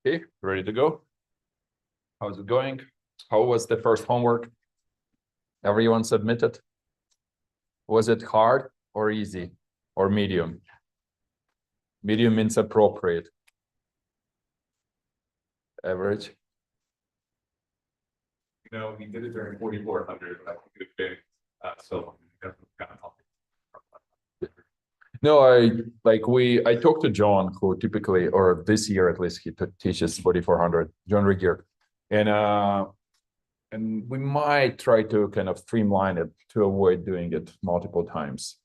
Okay, ready to go? How's it going? How was the first homework? Everyone submitted? Was it hard or easy or medium? Medium means appropriate. Average? No, we did it during 4400. I think it's big. So kind of helping. No, I talked to John, who typically, or this year at least, he teaches 4400, John Regier, and we might try to kind of streamline it to avoid doing it multiple times.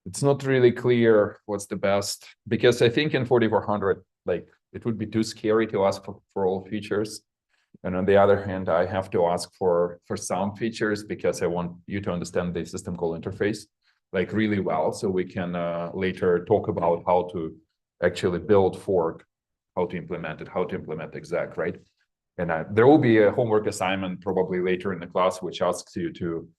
It's not really clear what's the best, because I think in 4400, like it would be too scary to ask for all features. And on the other hand, I have to ask for some features because I want you to understand the system call interface like really well, so we can later talk about how to actually build fork, how to implement it, how to implement exec, right? And there will be a homework assignment probably later in the class, which asks you to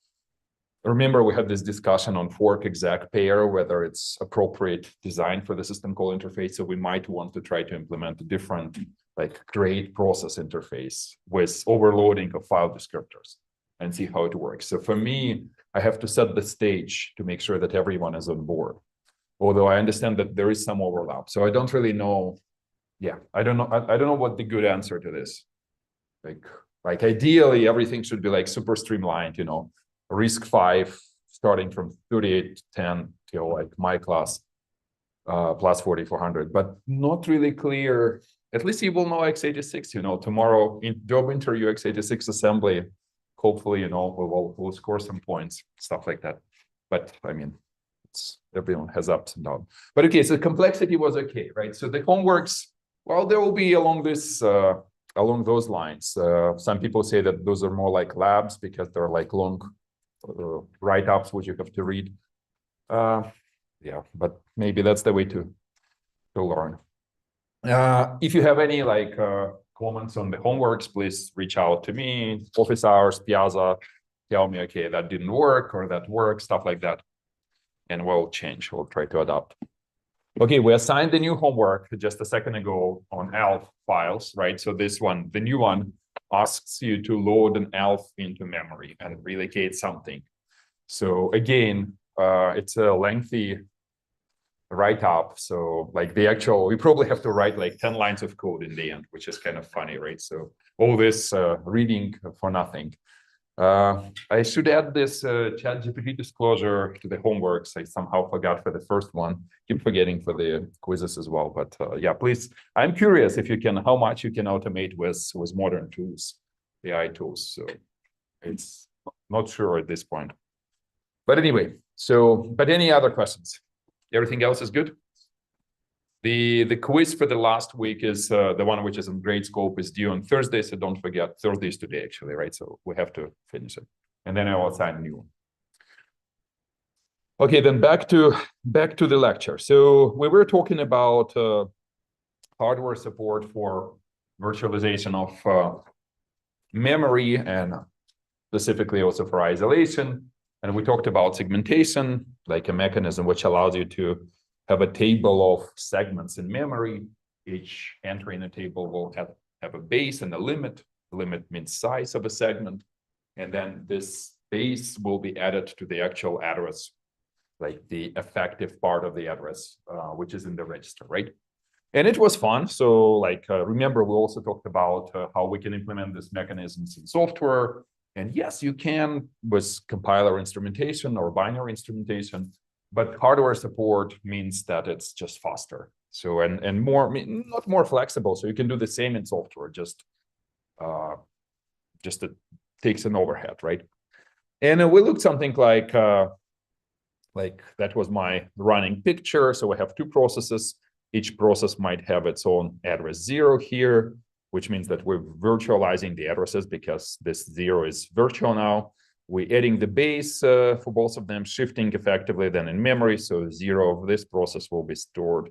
remember we had this discussion on fork exec pair, whether it's appropriate design for the system call interface. So we might want to try to implement a different like create process interface with overloading of file descriptors and see how it works. So for me, I have to set the stage to make sure that everyone is on board. Although I understand that there is some overlap. So I don't really know. Yeah, I don't know. I don't know what the good answer to this. Like ideally, everything should be like super streamlined, you know, RISC-V starting from 3810 till like my class plus 4400, but not really clear. At least you will know x86, you know, tomorrow in job interview x86 assembly. Hopefully, you know, we'll score some points, stuff like that. But I mean, everyone has ups and downs. But okay, so complexity was okay, right? So the homeworks, well, there will be along this along those lines. Some people say that those are more like labs because they're like long write-ups which you have to read. Yeah, but maybe that's the way to learn. If you have any like comments on the homeworks, please reach out to me, office hours, Piazza, tell me, okay, that didn't work or that worked, stuff like that. And we'll change, we'll try to adapt. Okay, we assigned the new homework just a second ago on ELF files, right? So this one, the new one, asks you to load an ELF into memory and relocate something. So again, it's a lengthy write-up. So like the actual, we probably have to write like 10 lines of code in the end, which is kind of funny, right? So all this reading for nothing. I should add this ChatGPT disclosure to the homeworks. I somehow forgot for the first one. Keep forgetting for the quizzes as well. But yeah, please, I'm curious if you can, how much you can automate with modern tools, AI tools. So it's not sure at this point. But anyway, so, but any other questions? Everything else is good? The quiz for the last week is the one which is in grade scope is due on Thursday. So don't forget, Thursday is today actually, right? So we have to finish it. And then I will assign a new one. Okay, then back to the lecture. So we were talking about hardware support for virtualization of memory and specifically also for isolation. And we talked about segmentation, like a mechanism which allows you to have a table of segments in memory. Each entry in a table will have a base and a limit. The limit means size of a segment. And then this base will be added to the actual address, like the effective part of the address, which is in the register, right? And it was fun. So like, remember, we also talked about how we can implement these mechanisms in software. And yes, you can with compiler instrumentation or binary instrumentation, but hardware support means that it's just faster. So, and more, not more flexible. So you can do the same in software, just it takes an overhead, right? And we looked something like that was my running picture. So we have two processes. Each process might have its own address 0 here. which means that we're virtualizing the addresses because this 0 is virtual now. We're adding the base for both of them, shifting effectively then in memory. So 0 of this process will be stored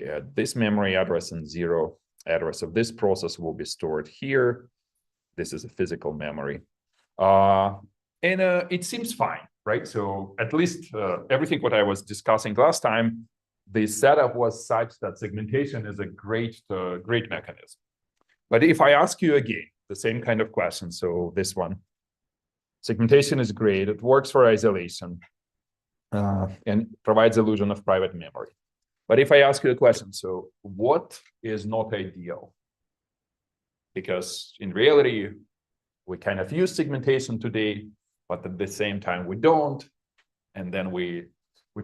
at this memory address, and 0 address of this process will be stored here. This is a physical memory. And it seems fine, right? So at least everything what I was discussing last time, the setup was such that segmentation is a great mechanism. But if I ask you again, the same kind of question, so this one, segmentation is great, it works for isolation, and provides illusion of private memory. But if I ask you a question, so what is not ideal? Because in reality, we kind of use segmentation today, but at the same time we don't, and then we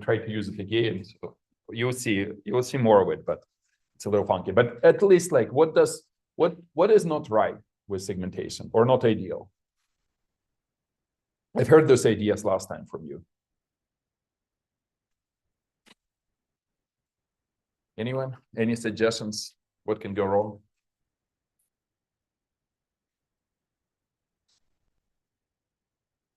try to use it again. So you will see more of it, but it's a little funky. But at least, like, what is not right with segmentation or not ideal? I've heard those ideas last time from you. Anyone? Any suggestions? What can go wrong?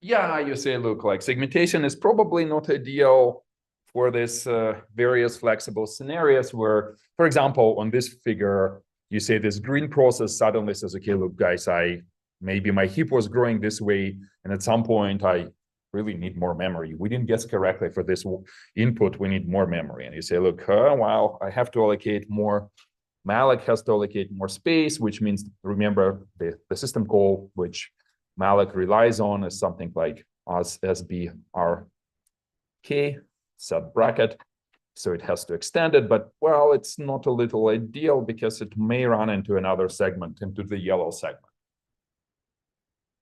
Yeah, you say, look, like segmentation is probably not ideal for this various flexible scenarios where, for example, on this figure, you say this green process suddenly says, okay, look, guys, maybe my heap was growing this way, and at some point I really need more memory. We didn't guess correctly for this input, we need more memory. And you say, look, well, I have to allocate more. malloc has to allocate more space, which means, remember, the system call, which malloc relies on is something like sbrk set bracket. So it has to extend it, but well, it's not a little ideal because it may run into another segment, into the yellow segment.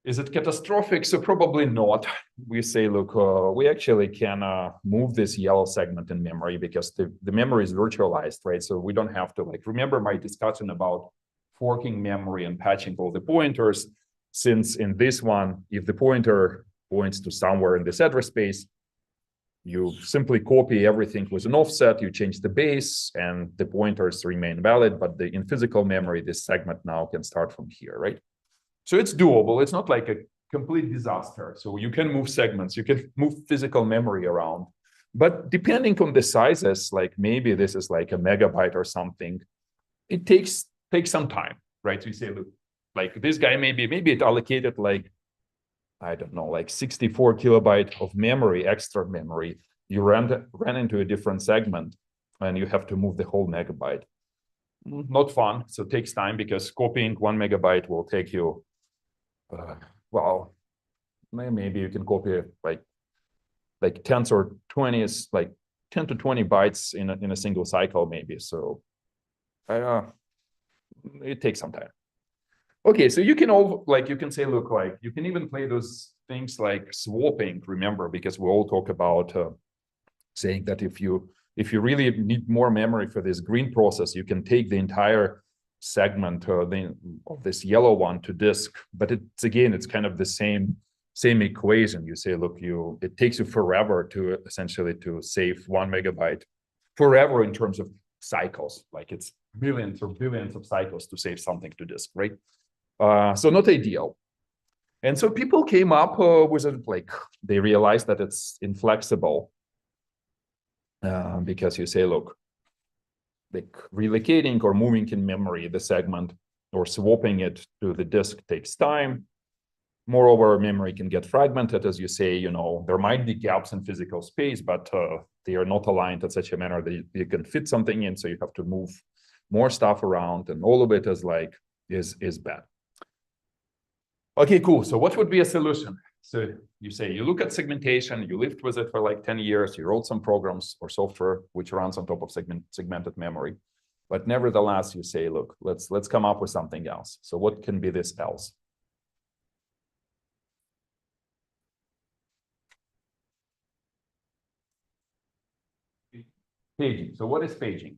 Is it catastrophic? So probably not. We say, look, we actually can move this yellow segment in memory because the memory is virtualized, right? So we don't have to, like, remember my discussion about forking memory and patching all the pointers. Since in this one, if the pointer points to somewhere in this address space, you simply copy everything with an offset, you change the base, and the pointers remain valid. But in physical memory, this segment now can start from here, right? So it's doable. It's not like a complete disaster. So you can move segments, you can move physical memory around. But depending on the sizes, like maybe this is like a megabyte or something, it takes some time, right? So you say, look, like this guy, maybe it allocated like, I don't know, like 64 kilobyte of memory, extra memory. You ran into a different segment and you have to move the whole megabyte. Not fun. So it takes time because copying 1 megabyte will take you, well, maybe you can copy like tens or 20s, like 10 to 20 bytes in a single cycle, maybe. So it takes some time. Okay, so you can you can say, look, like you can even play those things like swapping, remember, because we all talk about saying that if you really need more memory for this green process, you can take the entire segment of this yellow one to disk. But it's kind of the same equation. You say, look, it takes you forever to essentially to save 1 megabyte, forever in terms of cycles, like it's millions or billions of cycles to save something to disk, right? So not ideal. And so people came up with it, like they realized that it's inflexible because you say, look, like relocating or moving in memory the segment or swapping it to the disk takes time. Moreover, memory can get fragmented, as you say, there might be gaps in physical space, but they are not aligned in such a manner that you can fit something in. So you have to move more stuff around, and all of it is bad. Okay, cool. So what would be a solution? So you say you look at segmentation, you lived with it for like 10 years, you wrote some programs or software which runs on top of segmented memory. But nevertheless, you say, look, let's come up with something else. So what can be this else? Paging. So what is paging?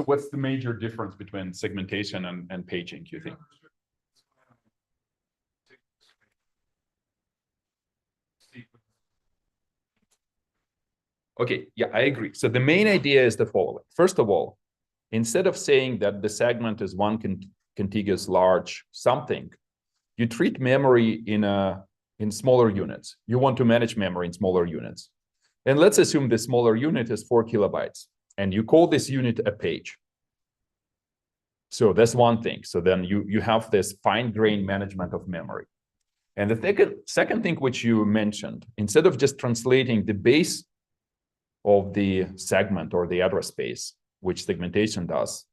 So what's the major difference between segmentation and paging, you think? Okay, yeah, I agree. So the main idea is the following. First of all, instead of saying that the segment is one contiguous large something, you treat memory in smaller units. You want to manage memory in smaller units. And let's assume the smaller unit is 4 kilobytes, and you call this unit a page. So that's one thing. So then you have this fine-grained management of memory. And the second thing which you mentioned, instead of just translating the base of the segment or the address space, which segmentation does,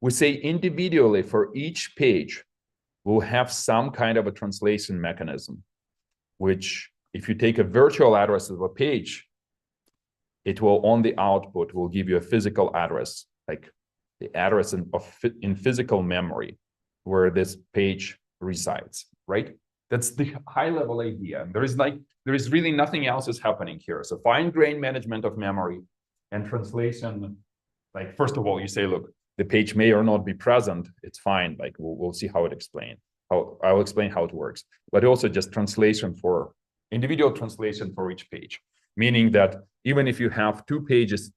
we say individually for each page, we'll have some kind of a translation mechanism, which if you take a virtual address of a page, it will on the output will give you a physical address, like the address in physical memory where this page resides, right? That's the high level idea. There is really nothing else is happening here. So fine-grained management of memory and translation, like first of all, you say, look, the page may or not be present. It's fine. Like we'll see how it explains. I'll explain how it works. But also just translation for individual translation for each page, meaning that even if you have two pages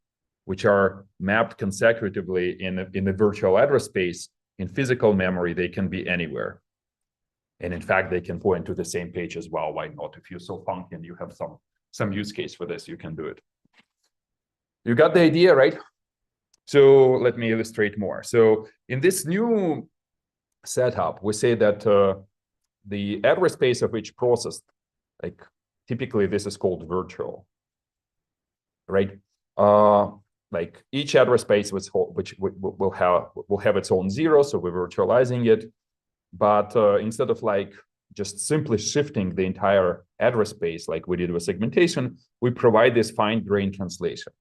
which are mapped consecutively in the virtual address space, in physical memory, they can be anywhere. And in fact, they can point to the same page as well. Why not? If you're so funky and you have some use case for this, you can do it. You got the idea, right? So let me illustrate more. So in this new setup, we say that the address space of each process, like typically this is called virtual, right? Like each address space which will have its own zero, so we're virtualizing it. But instead of like just simply shifting the entire address space like we did with segmentation, we provide this fine-grained translation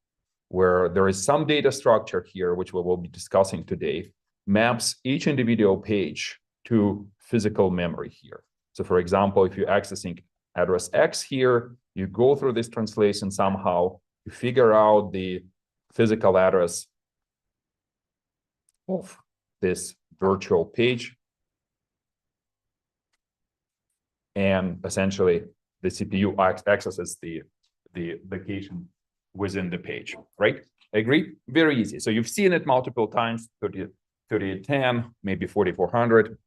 where there is some data structure here, which we will be discussing today, maps each individual page to physical memory here. So for example, if you're accessing address X here, you go through this translation somehow, you figure out the physical address of this virtual page. And essentially, the CPU accesses the location within the page, right? Agree? Very easy. So you've seen it multiple times, 3810, maybe 4400.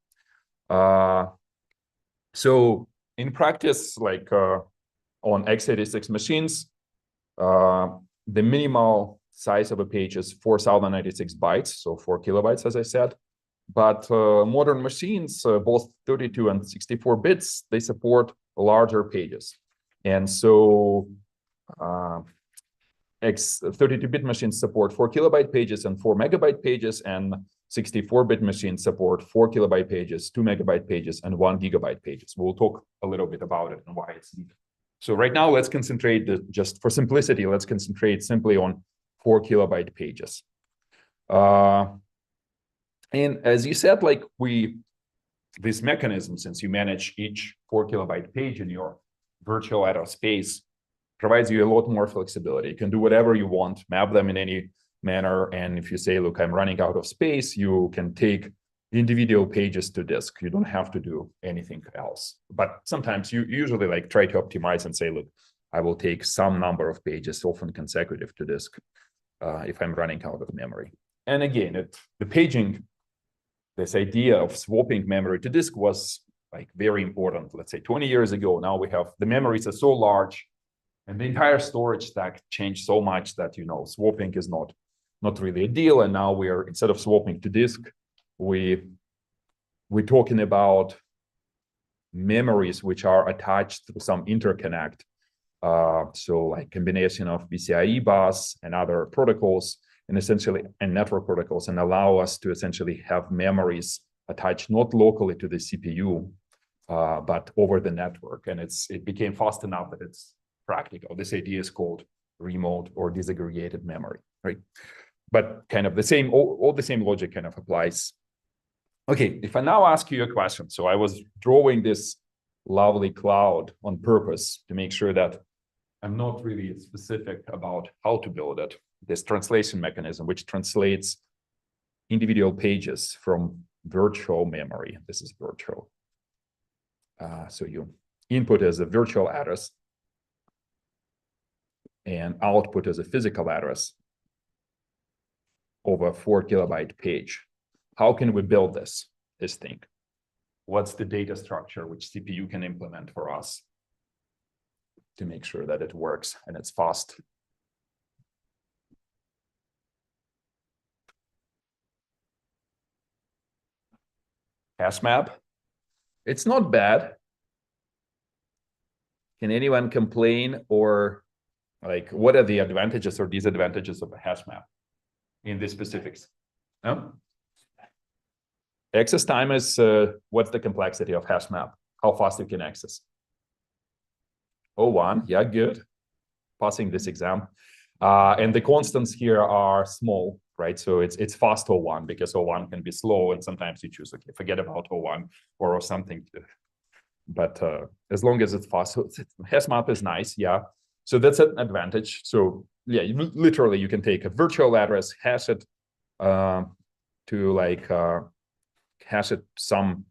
So in practice, like on x86 machines, the minimal size of a page is 4096 bytes, so 4 kilobytes, as I said. But modern machines, both 32 and 64 bits, they support larger pages. And so 32-bit machines support 4 kilobyte pages and 4 megabyte pages, and 64-bit machines support 4 kilobyte pages, 2 megabyte pages, and 1 gigabyte pages. We'll talk a little bit about it and why it's needed. So right now, let's concentrate, just for simplicity, let's concentrate simply on 4 kilobyte pages. And as you said, like this mechanism, since you manage each 4 kilobyte page in your virtual address space, provides you a lot more flexibility. You can do whatever you want, map them in any manner. And if you say, look, I'm running out of space, you can take individual pages to disk. You don't have to do anything else. But sometimes you usually like try to optimize and say, look, I will take some number of pages, often consecutive, to disk if I'm running out of memory. And again, the paging, this idea of swapping memory to disk was like very important, let's say 20 years ago. Now we have, the memories are so large and the entire storage stack changed so much that, you know, swapping is not really a deal. And now we're, instead of swapping to disk, we're talking about memories which are attached to some interconnect. So like combination of PCIe bus and other protocols, and essentially and network protocols, and allow us to essentially have memories attached not locally to the CPU, but over the network. And it became fast enough that it's practical. This idea is called remote or disaggregated memory, right? But kind of the same, all the same logic kind of applies. Okay, if I now ask you a question, so I was drawing this lovely cloud on purpose to make sure that I'm not really specific about how to build it. This translation mechanism, which translates individual pages from virtual memory. This is virtual. So you input as a virtual address and output as a physical address over a 4 kilobyte page. How can we build this thing? What's the data structure which CPU can implement for us to make sure that it works and it's fast? Hash map. It's not bad. Can anyone complain, or like what are the advantages or disadvantages of a hash map in the specifics? No? Access time is what's the complexity of hash map? How fast you can access? 01, yeah, good. Passing this exam. And the constants here are small, right? So it's fast 01 because 01 can be slow, and sometimes you choose, okay, forget about 01 or something. But as long as it's fast, so hash map is nice, yeah. So that's an advantage. So yeah, literally you can take a virtual address, hash it to like hash it some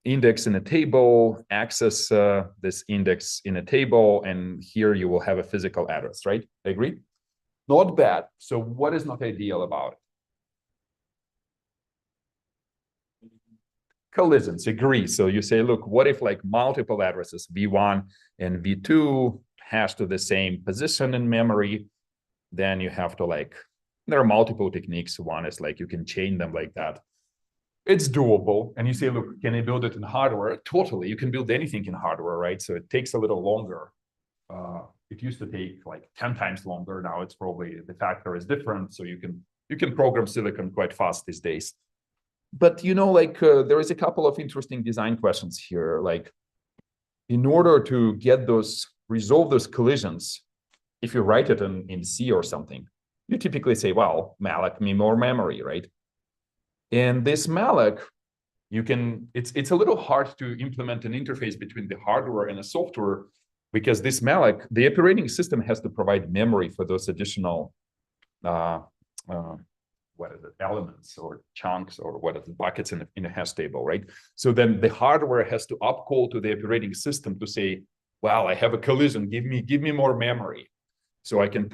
index in a table, access this index in a table, and here you will have a physical address, right? Agree? Not bad. So what is not ideal about it? Collisions, agree. So you say, look, what if like multiple addresses, V1 and V2, hash to the same position in memory? Then you have to like, there are multiple techniques. One is like you can chain them like that. It's doable. And you say, look, can I build it in hardware? Totally. You can build anything in hardware, right? So it takes a little longer. It used to take like 10 times longer. Now it's probably, the factor is different. So you can program silicon quite fast these days. But, you know, like there is a couple of interesting design questions here. Like in order to get resolve those collisions, if you write it in C or something, you typically say, well, malloc me more memory, right? And this malloc, it's a little hard to implement an interface between the hardware and the software, because this malloc, the operating system has to provide memory for those additional elements or chunks or buckets in a hash table, right? So then the hardware has to upcall to the operating system to say, well, I have a collision, give me more memory, so I can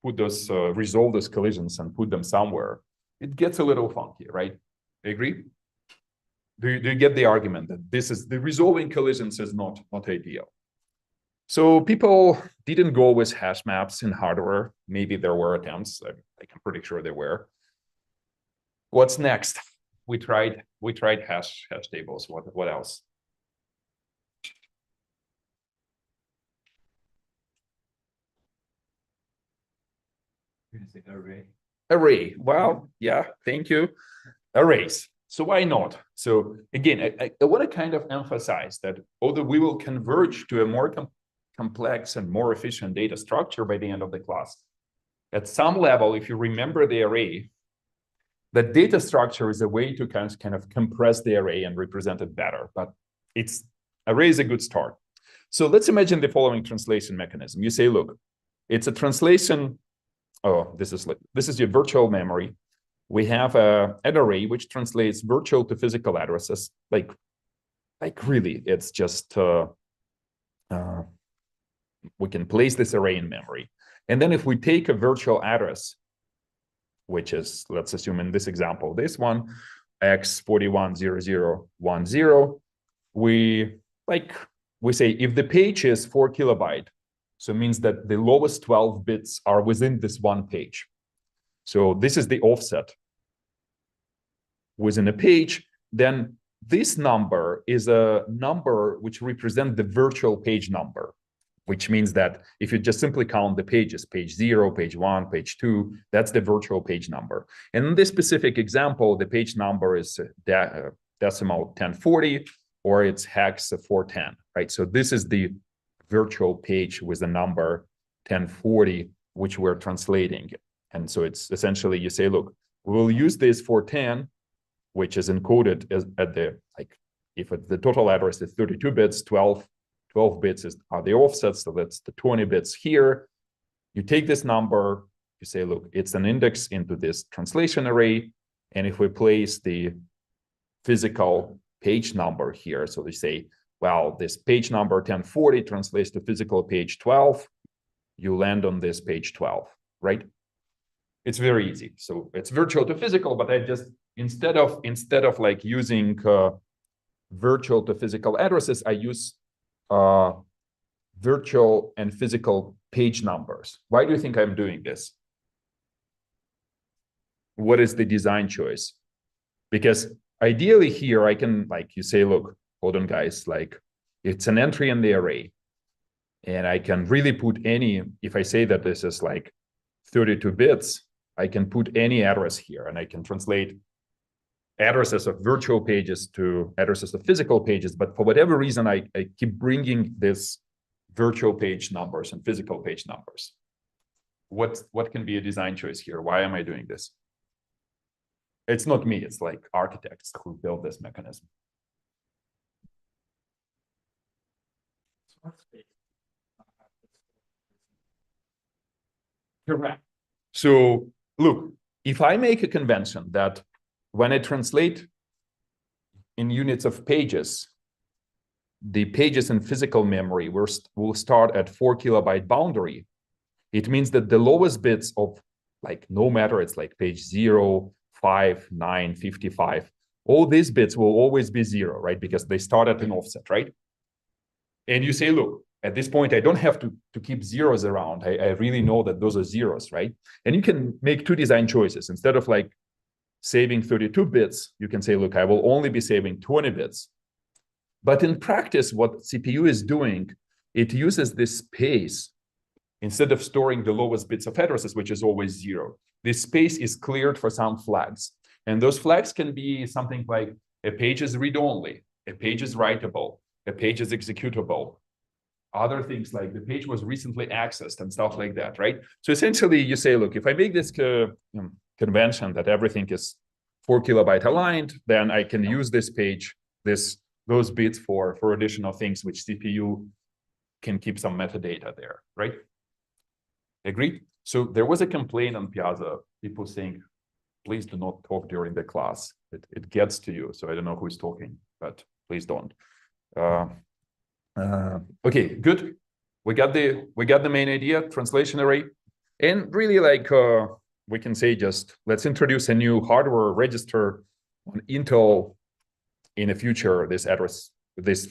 resolve those collisions and put them somewhere. It gets a little funky, right? Agree? Do you get the argument that this is the resolving collisions is not ideal? So people didn't go with hash maps in hardware. Maybe there were attempts. I'm pretty sure there were. What's next? We tried hash tables. What else? You're gonna say array. Array. Well, yeah, thank you. Arrays. So why not? So again, I want to kind of emphasize that although we will converge to a more complex and more efficient data structure by the end of the class, at some level, if you remember the array, the data structure is a way to kind of compress the array and represent it better. But array is a good start. So let's imagine the following translation mechanism. You say, look, it's a translation. Oh, this is your virtual memory. We have an array which translates virtual to physical addresses. Like really, it's just we can place this array in memory. And then if we take a virtual address, which is, let's assume in this example, this one, x410010, we say if the page is 4 kilobyte, so it means that the lowest 12 bits are within this one page. So this is the offset within a page. Then this number is a number which represents the virtual page number, which means that if you just simply count the pages, page 0, page 1, page 2, that's the virtual page number. And in this specific example, the page number is decimal 1040, or it's hex 410, right? So this is the virtual page with the number 1040, which we're translating. And so it's essentially, you say, look, we'll use this 410, which is encoded at the, if the total address is 32 bits, 12 bits are the offsets, so that's the 20 bits here. You take this number, you say, look, it's an index into this translation array. And if we place the physical page number here, so they say, well, this page number 1040 translates to physical page 12, you land on this page 12, right? It's very easy. So it's virtual to physical, but I just, instead of like using virtual to physical addresses, I use virtual and physical page numbers. Why do you think I'm doing this? What is the design choice? Because ideally here, I can, like you say, look, hold on guys, like it's an entry in the array. And I can really put any, if I say that this is like 32 bits, I can put any address here and I can translate addresses of virtual pages to addresses of physical pages. But for whatever reason, I keep bringing this virtual page numbers and physical page numbers. What can be a design choice here? Why am I doing this? It's not me, it's like architects who built this mechanism. Correct. So look, if I make a convention that when I translate in units of pages, the pages in physical memory will start at 4 kilobyte boundary, it means that the lowest bits of, like, no matter it's like page 0, 5, 9, 55, all these bits will always be 0, right? Because they start at an offset, right? And you say, look, at this point, I don't have to keep zeros around. I really know that those are zeros, right? And you can make two design choices. Instead of like saving 32 bits, you can say, look, I will only be saving 20 bits. But in practice, what CPU is doing, it uses this space instead of storing the lowest bits of addresses, which is always 0. This space is cleared for some flags. And those flags can be something like a page is read-only, a page is writable, a page is executable, other things like the page was recently accessed and stuff like that, right? So essentially you say, look, if I make this convention that everything is 4 kilobyte aligned, then I can use this page, those bits for additional things, which CPU can keep some metadata there, right? Agreed? So there was a complaint on Piazza, people saying, please do not talk during the class. It gets to you. So I don't know who's talking, but please don't. Okay, good. We got the main idea, translation array. And really, like, we can say just, let's introduce a new hardware register on Intel. In the future, this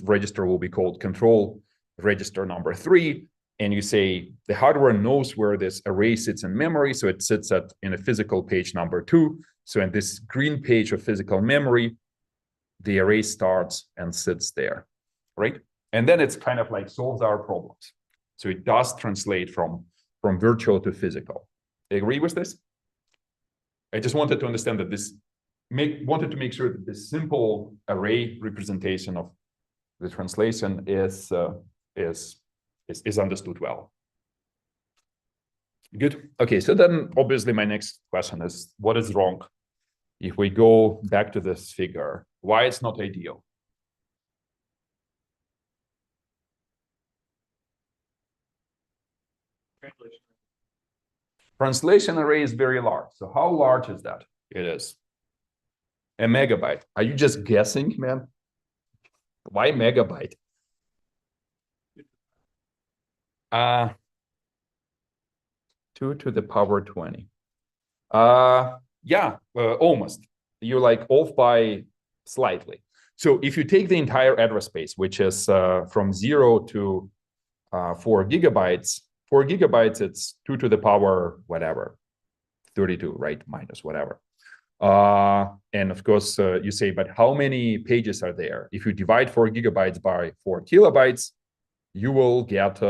register will be called control register number 3. And you say the hardware knows where this array sits in memory. So it sits in a physical page number 2. So in this green page of physical memory, the array starts and sits there, right? And then it's kind of like solves our problems. So it does translate from virtual to physical. Agree with this? I just wanted to understand that wanted to make sure that this simple array representation of the translation is understood well. Good. Okay, so then obviously my next question is, what is wrong? If we go back to this figure, why it's not ideal? Translation array is very large. So how large is that? It is a megabyte. Are you just guessing, man? Why megabyte? 2 to the power 20. Yeah, almost. You're like off by slightly. So if you take the entire address space, which is from 0 to 4 gigabytes, 4 gigabytes, it's 2 to the power whatever, 32, right? Minus whatever. And of course, you say, but how many pages are there? If you divide 4 gigabytes by 4 kilobytes, you will get,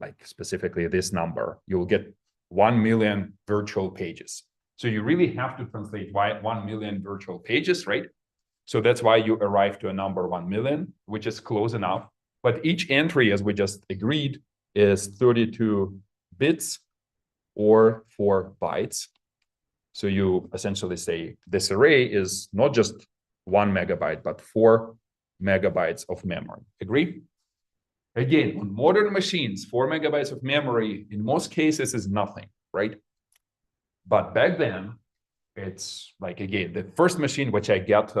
like specifically this number. You will get 1 million virtual pages. So you really have to translate 1 million virtual pages, right? So that's why you arrive to a number 1 million, which is close enough. But each entry, as we just agreed, is 32 bits or 4 bytes. So you essentially say this array is not just 1 megabyte, but 4 megabytes of memory. Agree? Again, on modern machines, 4 megabytes of memory, in most cases, is nothing, right? But back then, it's like, again, the first machine which I got,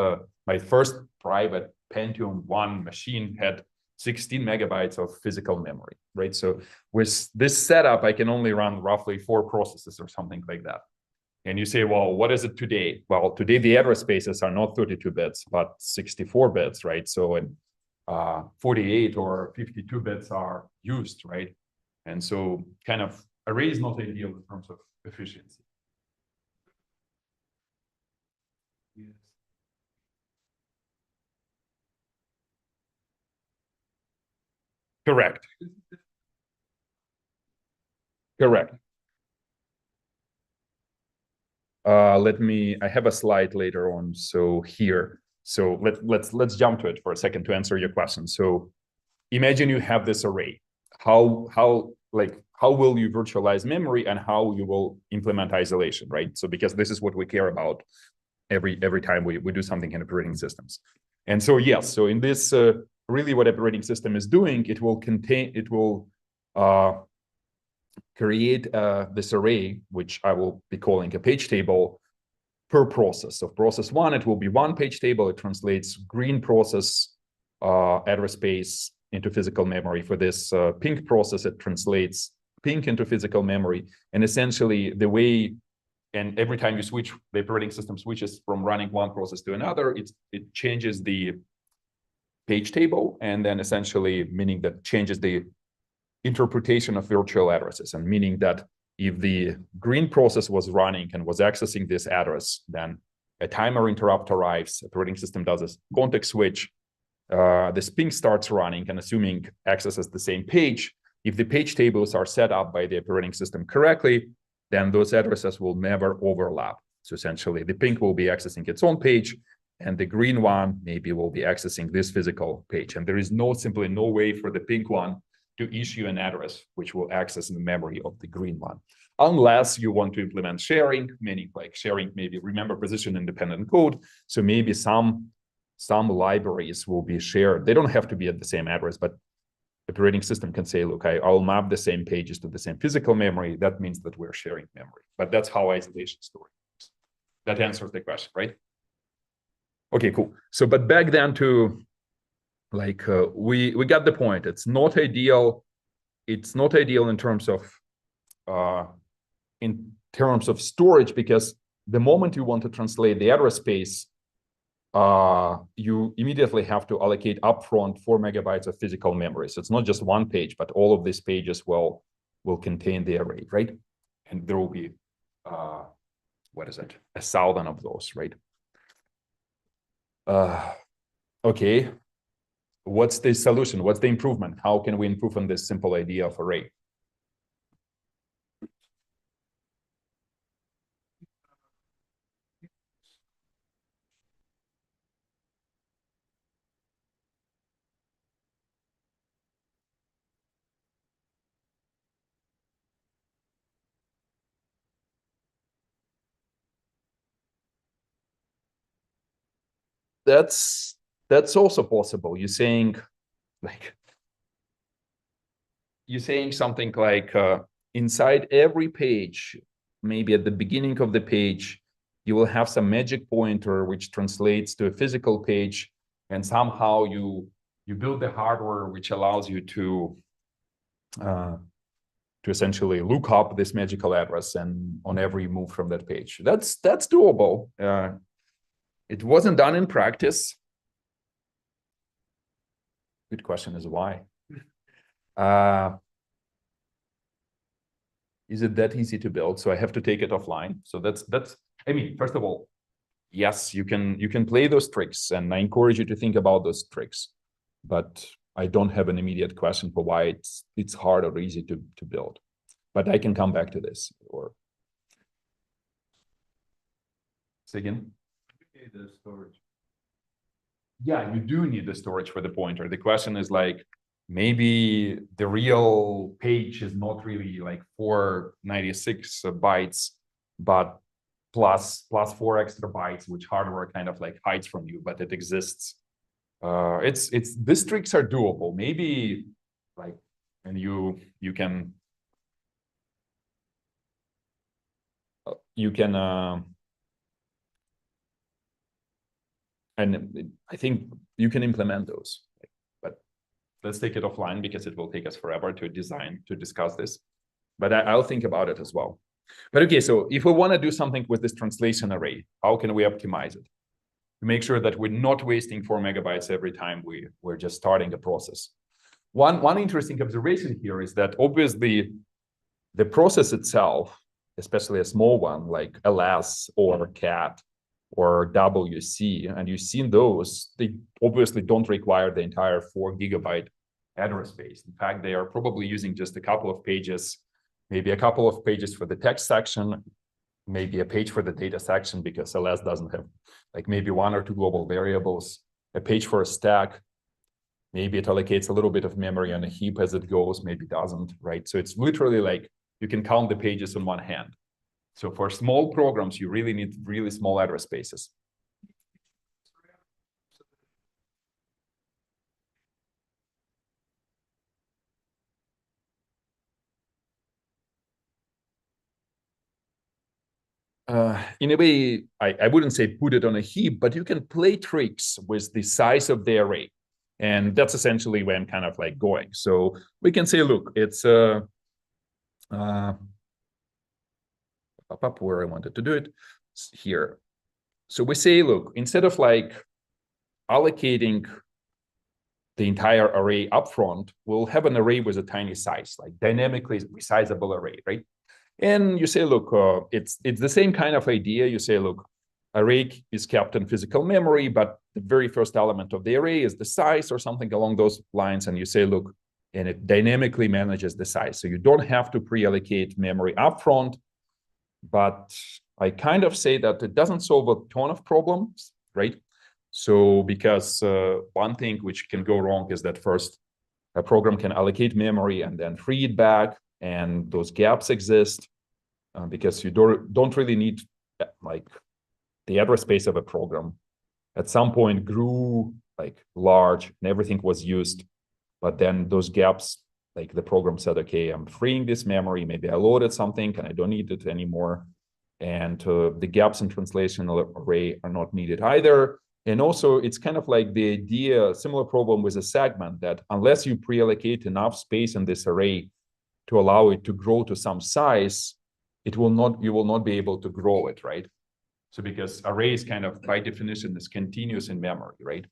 my first private Pentium 1 machine had 16 megabytes of physical memory, right? So with this setup, I can only run roughly 4 processes or something like that. And you say, well, what is it today? Well, today the address spaces are not 32 bits, but 64 bits, right? So in 48 or 52 bits are used, right? And so kind of array is not ideal in terms of efficiency. Yes. Correct. Correct. I have a slide later on. So here, so let's jump to it for a second to answer your question. So imagine you have this array. How will you virtualize memory and how you will implement isolation, right? So because this is what we care about every time we do something in operating systems. And so yes, so in this really what operating system is doing, it will create this array, which I will be calling a page table per process. So process 1, it will be 1 page table. It translates green process address space into physical memory. For this pink process, it translates pink into physical memory. And essentially the way, and every time you switch, the operating system switches from running one process to another, it changes the page table, and then essentially meaning that changes the interpretation of virtual addresses, and meaning that if the green process was running and was accessing this address, then a timer interrupt arrives, operating system does a context switch, this ping starts running, and assuming accesses the same page, if the page tables are set up by the operating system correctly, then those addresses will never overlap. So essentially the pink will be accessing its own page, and the green one maybe will be accessing this physical page. And there is simply no way for the pink one to issue an address which will access the memory of the green one, unless you want to implement sharing, meaning like sharing, maybe remember position independent code. So maybe some libraries will be shared. They don't have to be at the same address, but the operating system can say, look, I'll map the same pages to the same physical memory. That means that we're sharing memory. But that's how isolation storage works. That answers the question, right? Okay, cool. So, but back then to like, we got the point. It's not ideal. It's not ideal in terms of storage, because the moment you want to translate the address space, you immediately have to allocate upfront 4 megabytes of physical memory. So it's not just one page, but all of these pages will contain the array, right? And there will be, 1,000 of those, right? Okay. What's the solution? What's the improvement? How can we improve on this simple idea of array? That's also possible. You're saying something like inside every page, maybe at the beginning of the page, you will have some magic pointer which translates to a physical page, and somehow you build the hardware which allows you to essentially look up this magical address and on every move from that page. That's doable. It wasn't done in practice. Good question is why. Is it that easy to build? So I have to take it offline. So that's I mean, first of all, yes, you can play those tricks, and I encourage you to think about those tricks. But I don't have an immediate question for why it's hard or easy to build. But I can come back to this. Or say again. The storage. Yeah, you do need the storage for the pointer. The question is like, maybe the real page is not really like 496 bytes, but plus 4 extra bytes, which hardware kind of like hides from you, but it exists. These tricks are doable. Maybe like, and you you can, and I think you can implement those, but let's take it offline because it will take us forever to discuss this. But I'll think about it as well. But okay, so if we want to do something with this translation array, how can we optimize it to make sure that we're not wasting 4 megabytes every time we're just starting a process? One interesting observation here is that obviously the process itself, especially a small one like ls or cat or wc, and you've seen those, they obviously don't require the entire 4 gigabyte address space. In fact, they are probably using just a couple of pages, maybe a couple of pages for the text section, maybe a page for the data section, because ls doesn't have like maybe 1 or 2 global variables, a page for a stack. Maybe it allocates a little bit of memory on a heap as it goes, maybe doesn't, right? So it's literally like you can count the pages on one hand. So for small programs, you really need really small address spaces. In a way, I wouldn't say put it on a heap, but you can play tricks with the size of the array. And that's essentially where I'm kind of like going. So we can say, look, it's up where I wanted to do it here. So we say, look, instead of like allocating the entire array upfront, we'll have an array with a tiny size, like dynamically resizable array, right? And you say, look, it's the same kind of idea. You say, look, array is kept in physical memory, but the very first element of the array is the size or something along those lines. And you say, look, and it dynamically manages the size. So you don't have to pre-allocate memory upfront, but I kind of say that it doesn't solve a ton of problems, right? So because one thing which can go wrong is that first a program can allocate memory and then free it back, and those gaps exist because you don't really need like the address space of a program at some point grew like large and everything was used, but then those gaps, like the program said, okay, I'm freeing this memory, maybe I loaded something and I don't need it anymore, and the gaps in translation array are not needed either. And also it's kind of like the idea, similar problem with a segment, that unless you pre-allocate enough space in this array to allow it to grow to some size, you will not be able to grow it, right? So because array is kind of by definition is continuous in memory, right?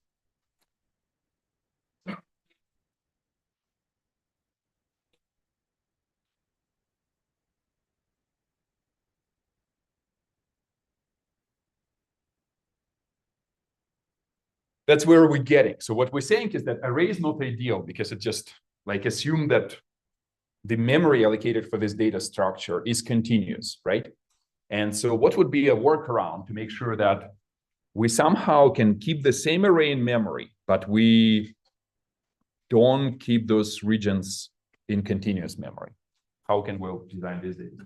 That's where we're getting. So what we're saying is that array is not ideal because it just like assume that the memory allocated for this data structure is continuous, right? And so what would be a workaround to make sure that we somehow can keep the same array in memory, but we don't keep those regions in continuous memory? How can we design this data?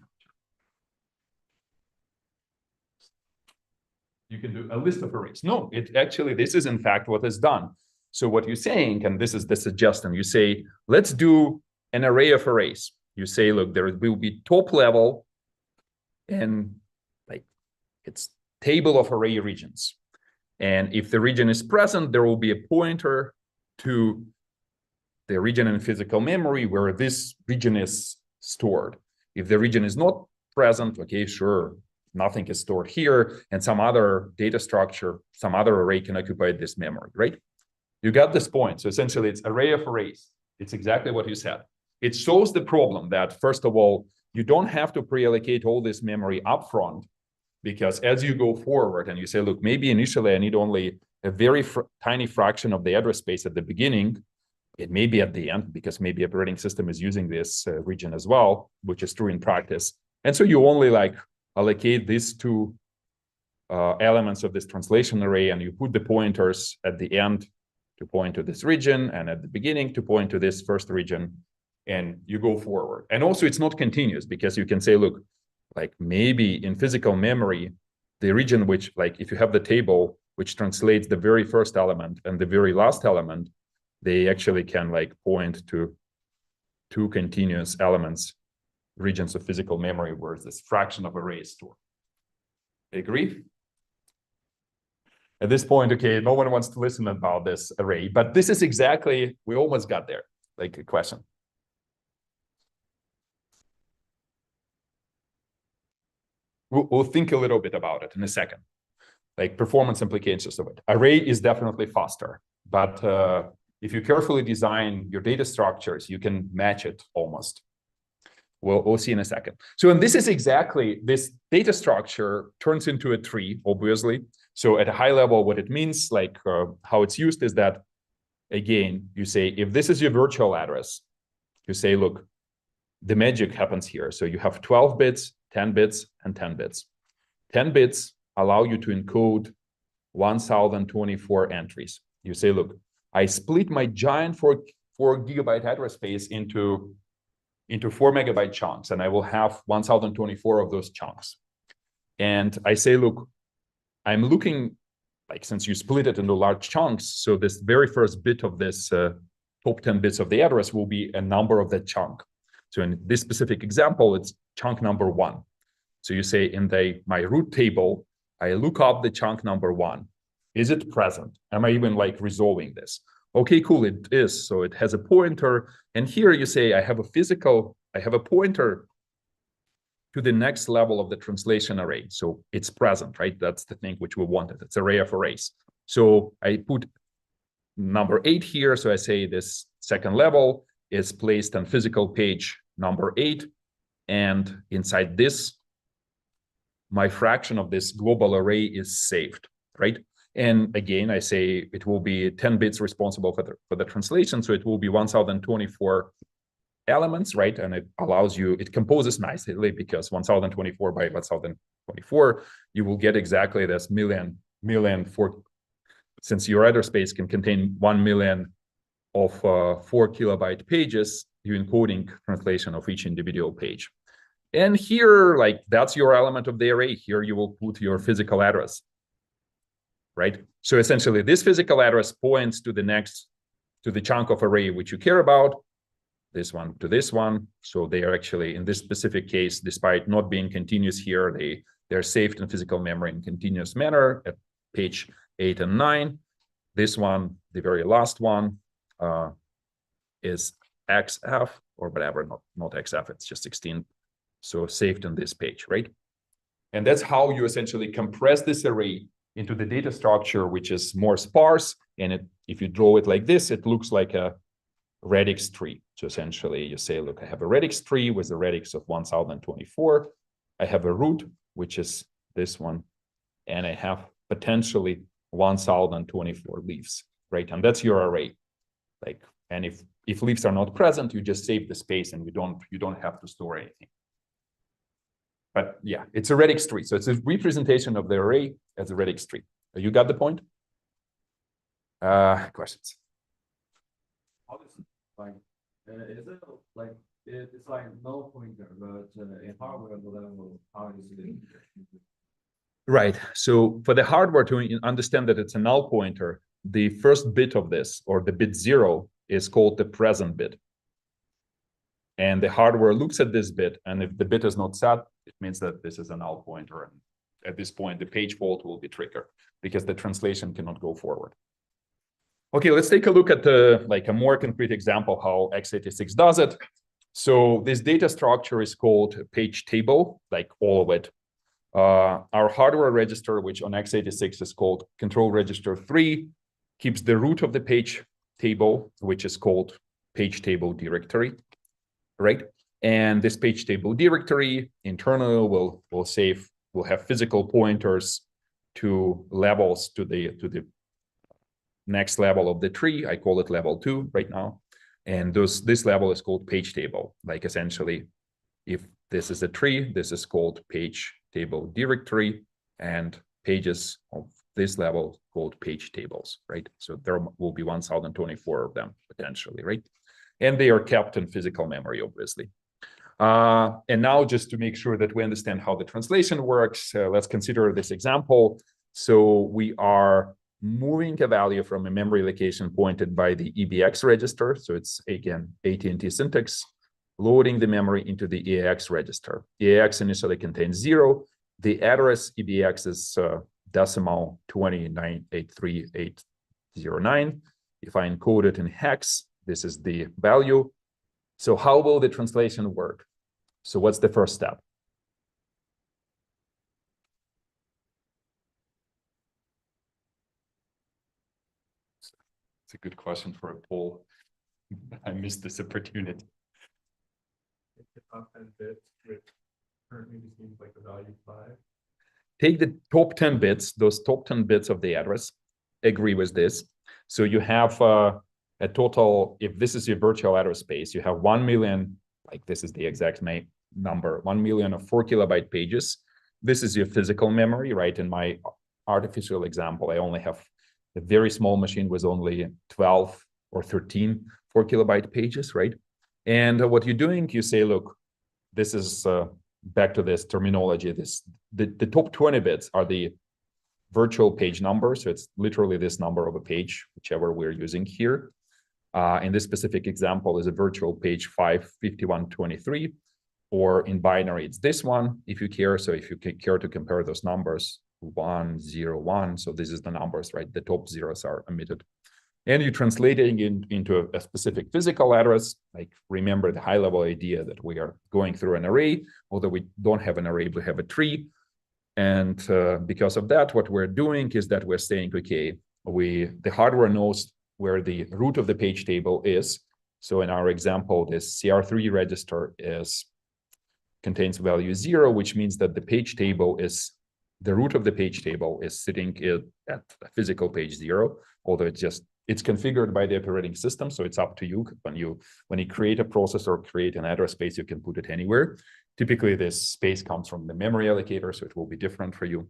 You can do a list of arrays. No, this is in fact what is done. So what you're saying, and this is the suggestion, you say, let's do an array of arrays. You say, look, there will be top level and like it's table of array regions. And if the region is present, there will be a pointer to the region in physical memory where this region is stored. If the region is not present, okay, sure, nothing is stored here, and some other data structure, some other array can occupy this memory, right? You got this point. So essentially, it's array of arrays. It's exactly what you said. It shows the problem that, first of all, you don't have to pre-allocate all this memory upfront, because as you go forward and you say, look, maybe initially I need only a very tiny fraction of the address space at the beginning, it may be at the end, because maybe operating system is using this region as well, which is true in practice. And so you only like allocate these two elements of this translation array, and you put the pointers at the end to point to this region and at the beginning to point to this first region, and you go forward. And also it's not continuous, because you can say, look, like maybe in physical memory, the region which, like if you have the table which translates the very first element and the very last element, they actually can like point to two continuous elements, regions of physical memory, where this fraction of array is stored. Agree? At this point, okay, no one wants to listen about this array, but this is exactly, we almost got there, like a question. We'll think a little bit about it in a second, like performance implications of it. Array is definitely faster, but if you carefully design your data structures, you can match it almost. We'll see in a second. So, and this is exactly, this data structure turns into a tree, obviously. So at a high level, what it means, like how it's used is that, again, you say, if this is your virtual address, you say, look, the magic happens here. So you have 12 bits, 10 bits, and 10 bits. 10 bits allow you to encode 1024 entries. You say, look, I split my giant 4 gigabyte address space into 4 megabyte chunks, and I will have 1024 of those chunks. And I say, look, I'm looking, like, since you split it into large chunks, so this very first bit of this top 10 bits of the address will be a number of that chunk. So in this specific example, it's chunk number 1. So you say in my root table, I look up the chunk number 1. Is it present? Am I even like resolving this? Okay, cool, it is. So it has a pointer. And here you say, I have a pointer to the next level of the translation array. So it's present, right? That's the thing which we wanted. It's array of arrays. So I put number 8 here. So I say this second level is placed on physical page number 8. And inside this, my fraction of this global array is saved, right? And again, I say it will be 10 bits responsible for the translation. So it will be 1024 elements, right? And it allows you, it composes nicely because 1024 by 1024, you will get exactly this million for, since your address space can contain 1 million of 4 kilobyte pages, you're encoding translation of each individual page. And here, like, that's your element of the array. Here you will put your physical address, right? So essentially this physical address points to the chunk of array which you care about, this one to this one. So they are actually, in this specific case, despite not being continuous here, they're saved in physical memory in continuous manner at page 8 and 9. This one, the very last one, is XF or whatever, not XF, it's just 16. So saved on this page, right? And that's how you essentially compress this array into the data structure, which is more sparse. And if you draw it like this, it looks like a radix tree. So essentially you say, look, I have a radix tree with a radix of 1024. I have a root, which is this one. And I have potentially 1024 leaves, right? And that's your array. Like, and if leaves are not present, you just save the space and you don't have to store anything. But yeah, it's a radix tree. So it's a representation of the array as a radix tree. You got the point? Questions? How is it like? Is it like it's like null pointer, but in hardware level, how is it? Right. So for the hardware to understand that it's a null pointer, the first bit of this, or the bit 0, is called the present bit. And the hardware looks at this bit, and if the bit is not set, it means that this is a null pointer. And at this point, the page fault will be triggered because the translation cannot go forward. Okay, let's take a look at a more concrete example how x86 does it. So this data structure is called page table, like all of it. Our hardware register, which on x86 is called control register 3, keeps the root of the page table, which is called page table directory, right? And this page table directory internally will have physical pointers to levels to the next level of the tree. I call it level 2 right now. And this level is called page table. Like essentially, if this is a tree, this is called page table directory, and pages of this level called page tables, right? So there will be 1024 of them potentially, right? And they are kept in physical memory, obviously. And now just to make sure that we understand how the translation works, let's consider this example. So we are moving a value from a memory location pointed by the EBX register. So it's, again, AT&T syntax, loading the memory into the EAX register. EAX initially contains 0, the address EBX is decimal 2983809. If I encode it in hex, this is the value. So how will the translation work? So what's the first step? It's a good question for a poll. I missed this opportunity. The top 10 bits, which currently seems like the value 5. Take the top 10 bits, those top 10 bits of the address, agree with this. So you have a total, if this is your virtual address space, you have 1 million, like this is the exact number, 1 million of 4 kilobyte pages. This is your physical memory, right? In my artificial example, I only have a very small machine with only 12 or 13 4 kilobyte pages, right? And what you're doing, you say, look, this is back to this terminology. The top 20 bits are the virtual page number. So it's literally this number of a page, whichever we're using here. In this specific example is a virtual page 55123, or in binary, it's this one, if you care. So if you care to compare those numbers, 1, 0, 1. So this is the numbers, right? The top zeros are omitted. And you're translating into a specific physical address. Like, remember the high-level idea that we are going through an array, although we don't have an array, we have a tree. And because of that, what we're doing is that we're saying, okay, the hardware knows where the root of the page table is. So in our example, this CR3 register contains value 0, which means that the page table the root of the page table is sitting at physical page 0, although it's configured by the operating system, so it's up to you. When you create a process or create an address space, you can put it anywhere. Typically, this space comes from the memory allocator, so it will be different for you.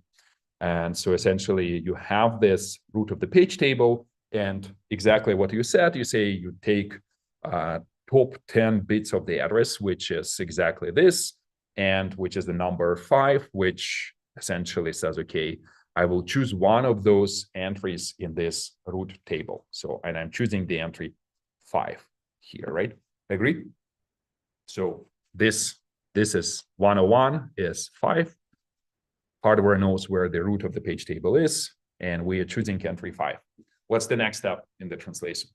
And so essentially, you have this root of the page table, and exactly what you said, you say you take top 10 bits of the address, which is exactly this, and which is the number 5, which essentially says, okay, I will choose one of those entries in this root table. So, and I'm choosing the entry 5 here, right? Agree? So this is 101 is 5. Hardware knows where the root of the page table is, and we are choosing entry 5. What's the next step in the translation?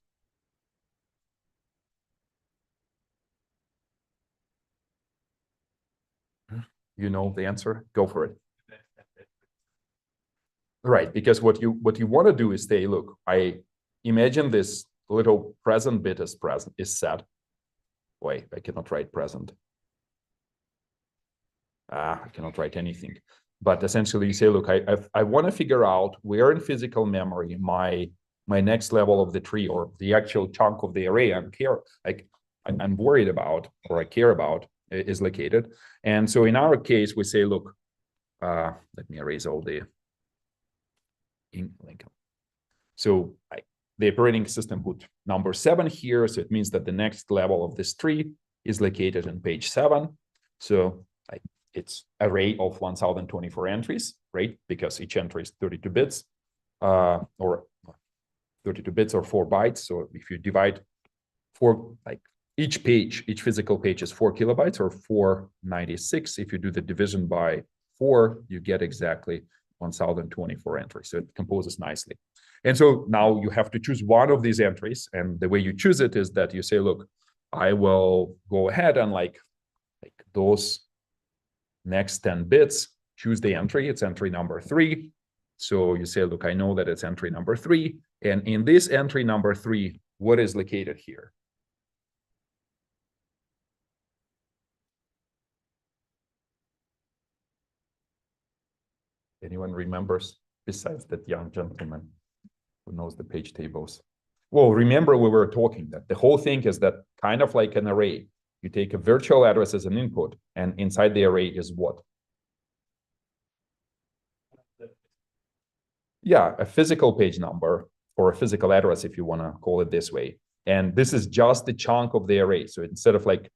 You know the answer? Go for it. Right, because what you want to do is say, look, I imagine this little present bit is set. Wait, I cannot write present. I cannot write anything. But essentially, you say, look, I want to figure out where in physical memory my next level of the tree, or the actual chunk of the array I'm worried about, or I care about, is located. And so in our case, we say, look, let me erase all the link. So the operating system put number 7 here, so it means that the next level of this tree is located on page 7. So it's array of 1024 entries, right? Because each entry is 32 bits, or 32 bits or 4 bytes. So if you divide each physical page is 4 kilobytes or 496. If you do the division by 4, you get exactly 1024 entries. So it composes nicely. And so now you have to choose one of these entries. And the way you choose it is that you say, look, I will go ahead and like those next 10 bits, choose the entry. It's entry number 3. So you say, look, I know that it's entry number 3. And in this entry number 3, what is located here? Anyone remembers, besides that young gentleman who knows the page tables? Well, remember we were talking that the whole thing is that kind of like an array. You take a virtual address as an input, and inside the array is what? Yeah, a physical page number, or a physical address, if you want to call it this way. And this is just the chunk of the array. So instead of like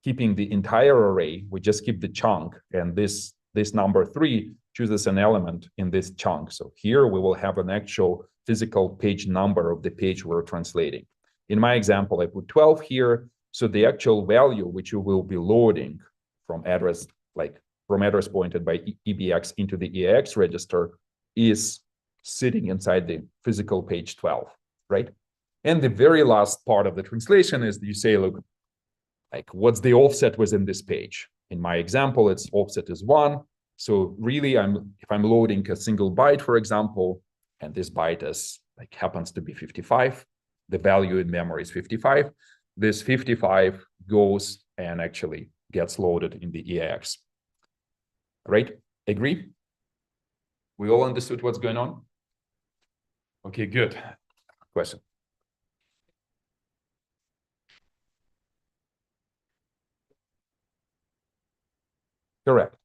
keeping the entire array, we just keep the chunk, and this number 3 chooses an element in this chunk. So here we will have an actual physical page number of the page we're translating. In my example, I put 12 here. So the actual value which you will be loading from address, like from address pointed by EBX into the EAX register is sitting inside the physical page 12, right? And the very last part of the translation is you say, look, like what's the offset within this page? In my example, its offset is 1. So really, if I'm loading a single byte, for example, and this byte is like happens to be 55, the value in memory is 55. This 55 goes and actually gets loaded in the EAX. Right? Agree? We all understood what's going on? Okay, good. Question. Correct.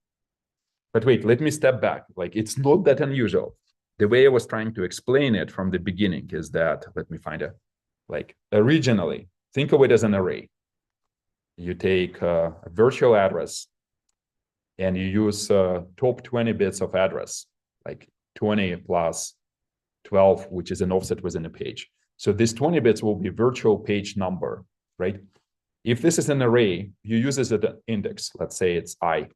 But wait, let me step back. Like, it's not that unusual. The way I was trying to explain it from the beginning is that, let me find it. Like, originally, think of it as an array. You take a virtual address and you use top 20 bits of address, like 20 plus 12, which is an offset within a page. So this 20 bits will be virtual page number, right? If this is an array, you use this as an index. Let's say it's I.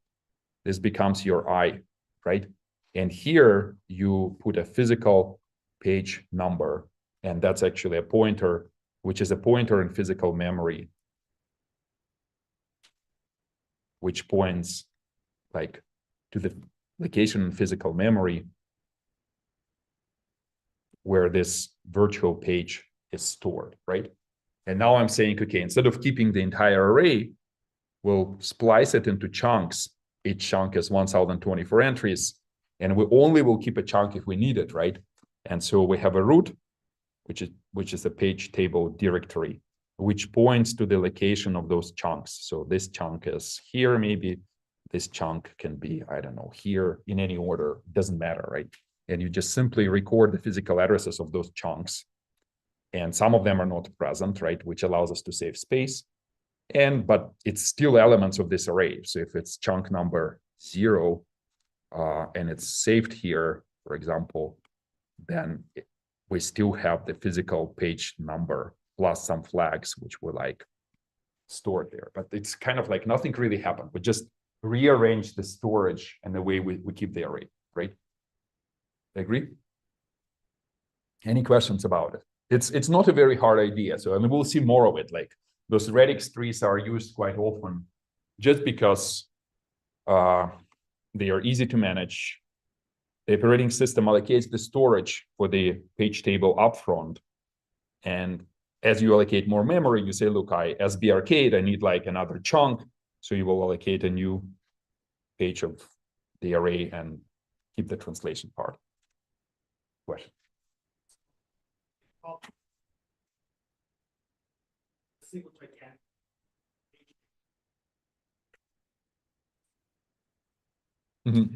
This becomes your I, right? And here you put a physical page number, and that's actually a pointer, which is a pointer in physical memory, which points like to the location in physical memory where this virtual page is stored, right? And now I'm saying, okay, instead of keeping the entire array, we'll splice it into chunks. Each chunk is 1024 entries, and we only will keep a chunk if we need it, right? And so we have a root, which is a page table directory, which points to the location of those chunks. So this chunk is here, maybe this chunk can be, I don't know, here in any order, doesn't matter, right? And you just simply record the physical addresses of those chunks. And some of them are not present, right? Which allows us to save space. But it's still elements of this array. So if it's chunk number 0 and it's saved here, for example, then we still have the physical page number plus some flags, which were like stored there. But it's kind of like nothing really happened. We just rearrange the storage and the way we keep the array, right? Agree? Any questions about it? It's not a very hard idea. So, and we'll see more of it. Like those radix trees are used quite often just because they are easy to manage. The operating system allocates the storage for the page table upfront. And as you allocate more memory, you say, look, as BRK, I need like another chunk. So you will allocate a new page of the array and keep the translation part. Question. See what I can. Mm-hmm.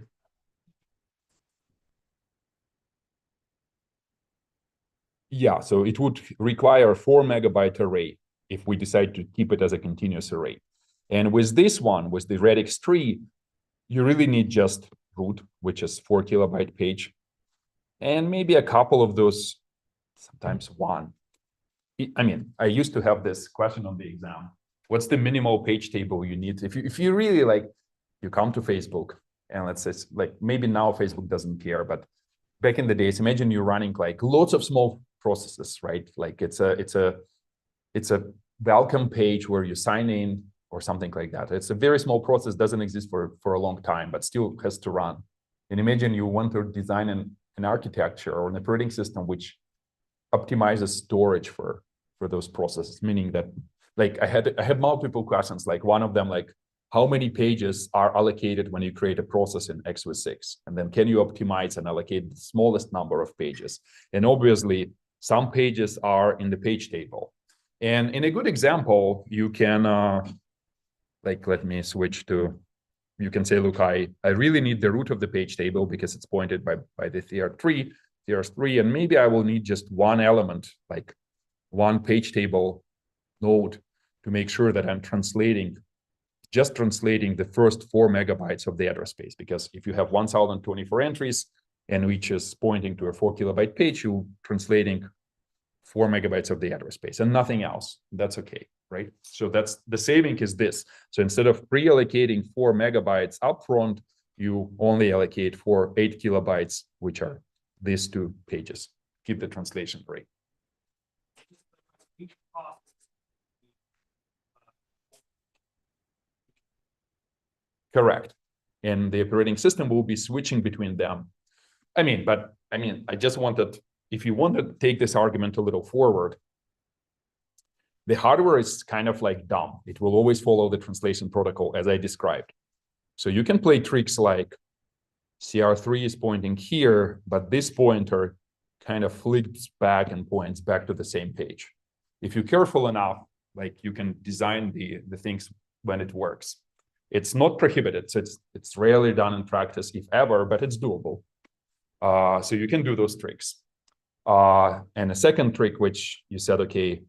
Yeah, so it would require a 4 megabyte array if we decide to keep it as a continuous array. And with this one, with the radix tree, you really need just root, which is 4 kilobyte page, and maybe a couple of those, sometimes one. I mean, I used to have this question on the exam. What's the minimal page table you need? If you really like, you come to Facebook, and let's say like maybe now Facebook doesn't care, but back in the days, imagine you're running like lots of small processes, right? Like it's a welcome page where you sign in or something like that. It's a very small process, doesn't exist for a long time, but still has to run. And imagine you want to design an architecture or an operating system which optimizes storage for those processes, meaning that like I had multiple questions, like one of them, like how many pages are allocated when you create a process in x86? And then can you optimize and allocate the smallest number of pages? And obviously, some pages are in the page table. And in a good example, you can, like, let me switch to, you can say, look, I really need the root of the page table because it's pointed by the TR3, and maybe I will need just one element, like one page table node to make sure that I'm just translating the first 4 megabytes of the address space. Because if you have 1024 entries and which is pointing to a 4 kilobyte page, you're translating 4 megabytes of the address space and nothing else. That's okay, right? So that's the saving is this. So instead of pre-allocating 4 megabytes upfront, you only allocate for 8 kilobytes, which are these 2 pages. Keep the translation rate. Each process. Correct. And the operating system will be switching between them. I just wanted, if you want to take this argument a little forward, the hardware is kind of like dumb. It will always follow the translation protocol as I described. So you can play tricks like CR3 is pointing here, but this pointer kind of flips back and points back to the same page. If you're careful enough, like you can design the things when it works. It's not prohibited, so it's rarely done in practice, if ever, but it's doable. So you can do those tricks. And a second trick, which you said, okay,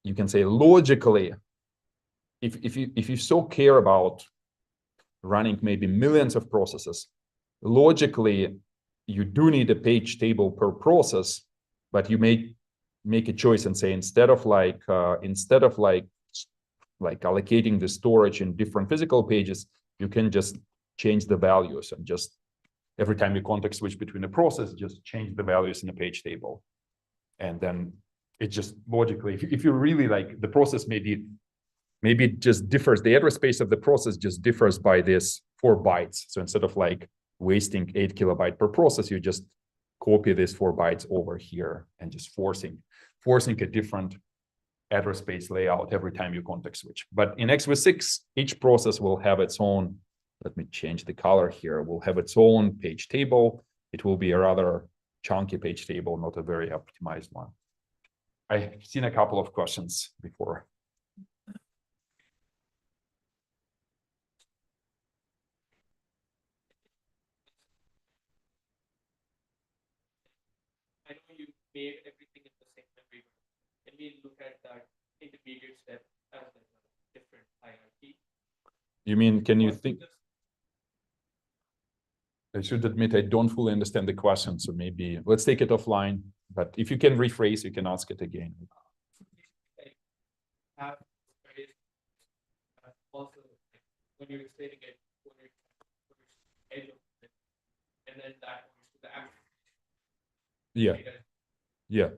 you can say logically, if you so care about running maybe millions of processes, logically, you do need a page table per process, but you may make a choice and say instead of allocating the storage in different physical pages, you can just change the values and just every time you context switch between a process, just change the values in a page table. And then it just logically, if you really like the process, maybe it just differs. The address space of the process just differs by this 4 bytes. So instead of like wasting 8 kilobyte per process, you just copy this 4 bytes over here and just forcing a different address space layout every time you context switch. But in x86, each process will have its own, let me change the color here, will have its own page table. It will be a rather chunky page table, not a very optimized one. I've seen a couple of questions before. I know you made everything in the same memory. Can we look at that intermediate step as a different hierarchy? You mean, can you think? I should admit, I don't fully understand the question, so maybe let's take it offline. But if you can rephrase, you can ask it again. Have also when you're explaining it, edge of it, and then that goes to the app. Yeah. Yeah.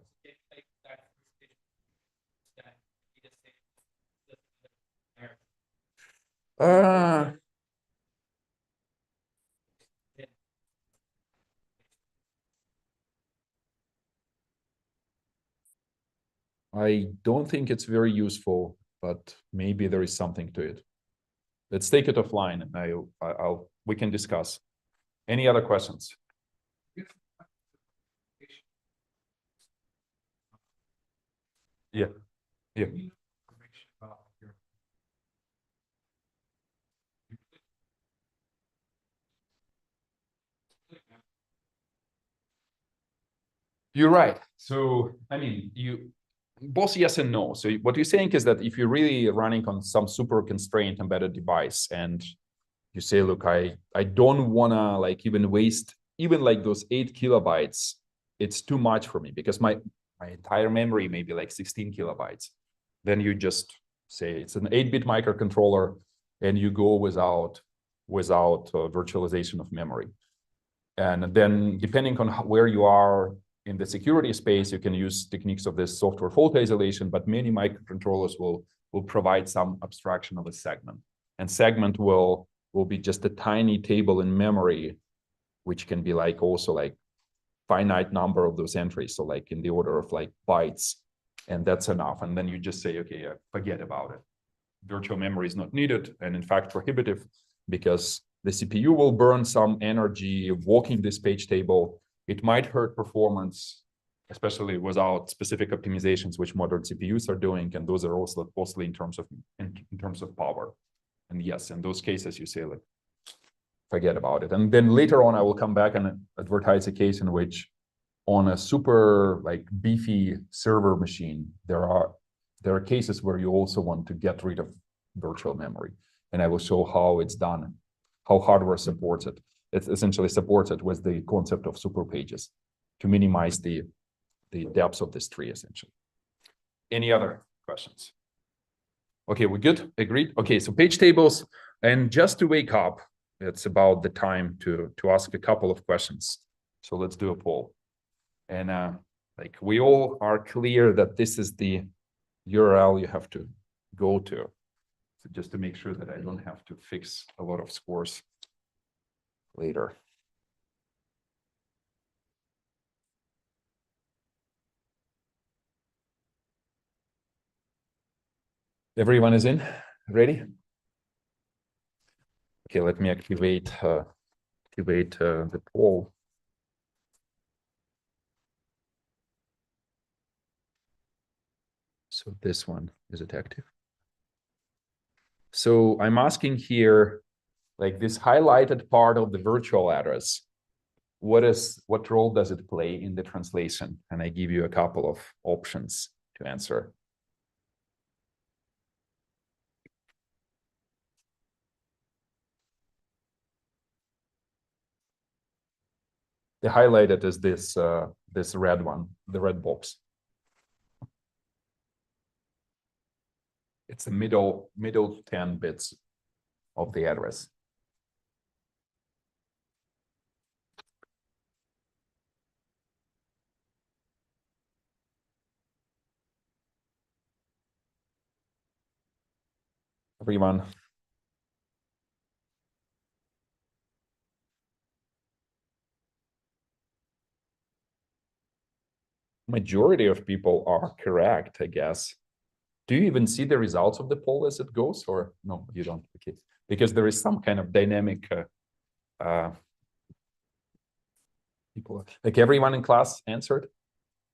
I don't think it's very useful, but maybe there is something to it. Let's take it offline and we can discuss. Any other questions? Yeah. Yeah. You're right. So, both yes and no. So what you're saying is that if you're really running on some super constrained embedded device and you say, look, I don't want to like even waste even like those 8 kilobytes, it's too much for me because my entire memory may be like 16 kilobytes. Then you just say it's an 8-bit microcontroller and you go without virtualization of memory. And then depending on where you are in the security space, you can use techniques of this software fault isolation, but many microcontrollers will provide some abstraction of a segment. And segment will be just a tiny table in memory, which can be like also like finite number of those entries. So like in the order of like bytes, and that's enough. And then you just say, okay, forget about it. Virtual memory is not needed. And in fact, prohibitive because the CPU will burn some energy walking this page table. It might hurt performance, especially without specific optimizations, which modern CPUs are doing. And those are also costly in terms of power. And yes, in those cases, you say like, forget about it. And then later on, I will come back and advertise a case in which on a super like beefy server machine, there are cases where you also want to get rid of virtual memory. And I will show how it's done, how hardware supports it. It essentially supports it with the concept of super pages to minimize the depths of this tree, essentially. Any other questions? Okay, we're good. Agreed. Okay, so page tables, and just to wake up, it's about the time to ask a couple of questions. So let's do a poll. And like we all are clear that this is the URL you have to go to. So just to make sure that I don't have to fix a lot of scores later. Everyone is in? Ready? Okay, let me activate the poll. So this one, is it active? So I'm asking here, like this highlighted part of the virtual address, what role does it play in the translation? And I give you a couple of options to answer. The highlighted is this red one, the red box. It's the middle 10 bits of the address. Everyone. Majority of people are correct, I guess. Do you even see the results of the poll as it goes, or no, you don't? Okay, because there is some kind of dynamic people, like everyone in class answered.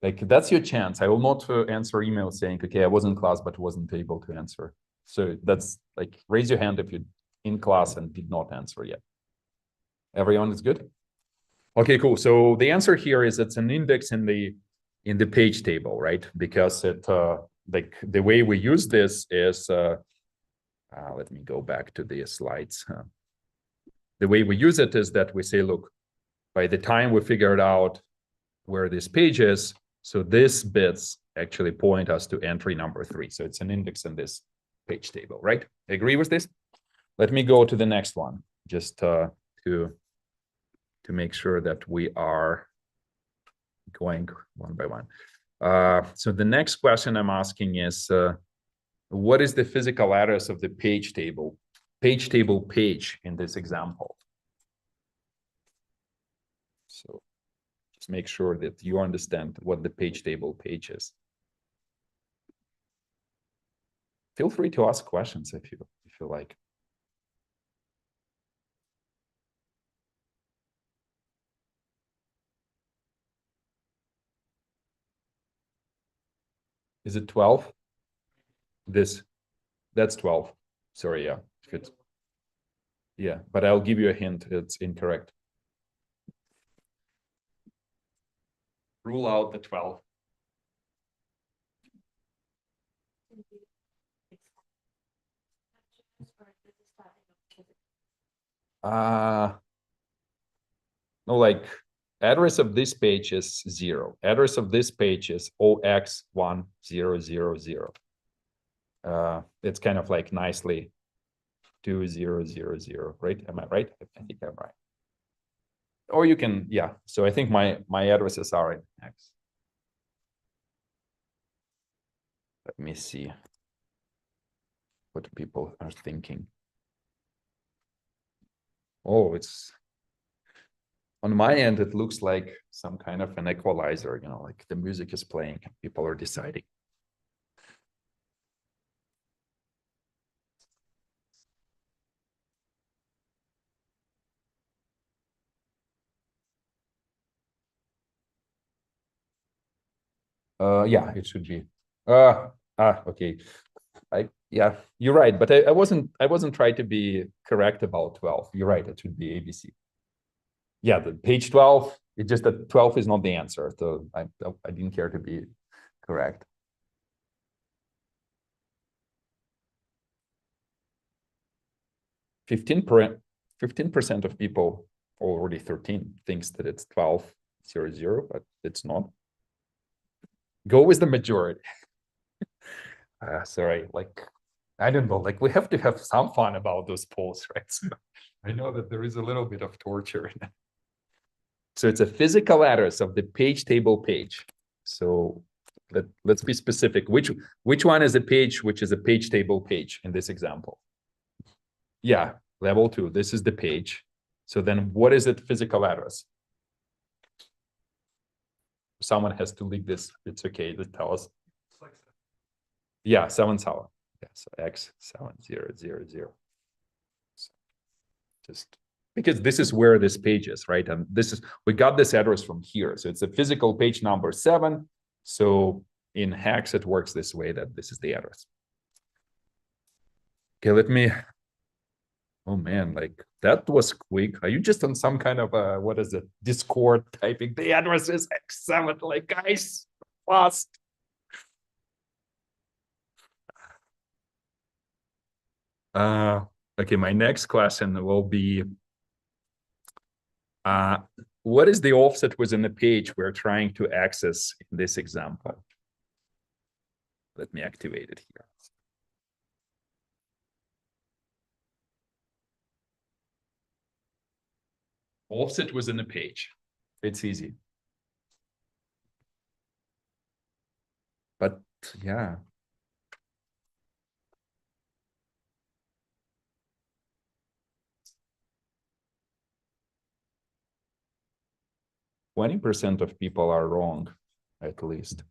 Like that's your chance. I will not answer email saying, okay, I was in class but wasn't able to answer. So that's like, raise your hand if you're in class and did not answer yet. Everyone is good? Okay, cool. So the answer here is it's an index in the page table, right? Because it like the way we use this is let me go back to the slides. The way we use it is that we say, look, by the time we figured out where this page is, so this bits actually point us to entry number 3. So it's an index in this page table, right? Agree with this? Let me go to the next one, just to make sure that we are going one by one. So the next question I'm asking is, what is the physical address of the page table page in this example? So just make sure that you understand what the page table page is. Feel free to ask questions if you like. Is it 12? That's 12. Sorry, yeah. Yeah, but I'll give you a hint, it's incorrect. Rule out the 12. No, like address of this page is 0. Address of this page is 0x1000. It's kind of like nicely 2000, right? Am I right? I think I'm right. Or you can, yeah. So I think my addresses are in X. Let me see what people are thinking. Oh, it's on my end, it looks like some kind of an equalizer, you know, like the music is playing, people are deciding. Yeah, it should be. Okay. Yeah, you're right, but I wasn't trying to be correct about 12. You're right, it should be ABC. Yeah, the page 12, it's just that 12 is not the answer. So I didn't care to be correct. Fifteen percent of people, already 13, thinks that it's 1200, but it's not. Go with the majority. Sorry, like I don't know, like we have to have some fun about those polls, right? So I know that there is a little bit of torture in it. So it's a physical address of the page table page. So let's be specific. Which one is a page, which is a page table page in this example? Yeah, level 2. This is the page. So then what is it physical address? Someone has to leak this. It's okay to tell us. Yeah, 7,000. Yeah, so X7000. Just because this is where this page is, right? And this is, we got this address from here. So it's a physical page number 7. So in hex, it works this way, that this is the address. Okay, let me, oh man, like that was quick. Are you just on some kind of, what is it, Discord typing? The address is X7, like guys, fast. Okay, my next question will be, what is the offset within the page we're trying to access in this example? Let me activate it here. Offset within the page. It's easy. But yeah. %20 of people are wrong, at least.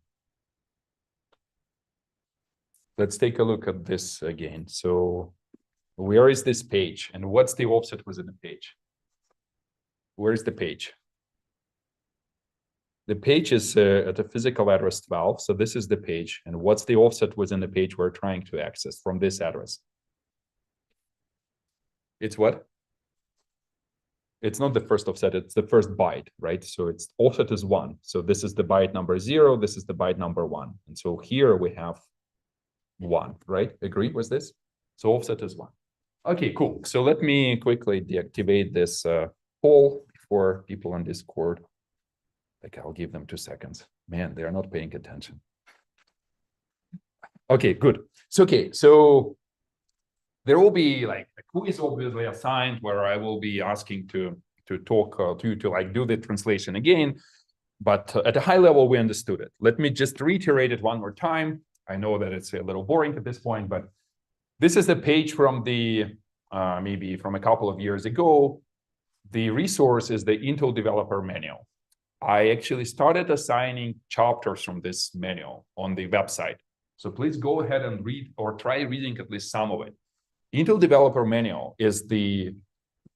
Let's take a look at this again. So where is this page? And what's the offset within the page? Where is the page? The page is at a physical address 12. So this is the page. And what's the offset within the page we're trying to access from this address? It's what? It's not the first offset, it's the first byte, right? So it's offset is 1. So this is the byte number 0, this is the byte number 1. And so here we have 1, right? Agree with this? So offset is 1. Okay, cool. So let me quickly deactivate this poll for people on Discord. Like I'll give them 2 seconds. Man, they're not paying attention. Okay, good. So, okay, so there will be like a quiz obviously assigned where I will be asking to talk to like do the translation again, but at a high level we understood it. Let me just reiterate it one more time. I know that it's a little boring at this point, but this is a page from the maybe from a couple of years ago. The resource is the Intel Developer Manual. I actually started assigning chapters from this manual on the website. So please go ahead and read or try reading at least some of it. Intel Developer Manual is the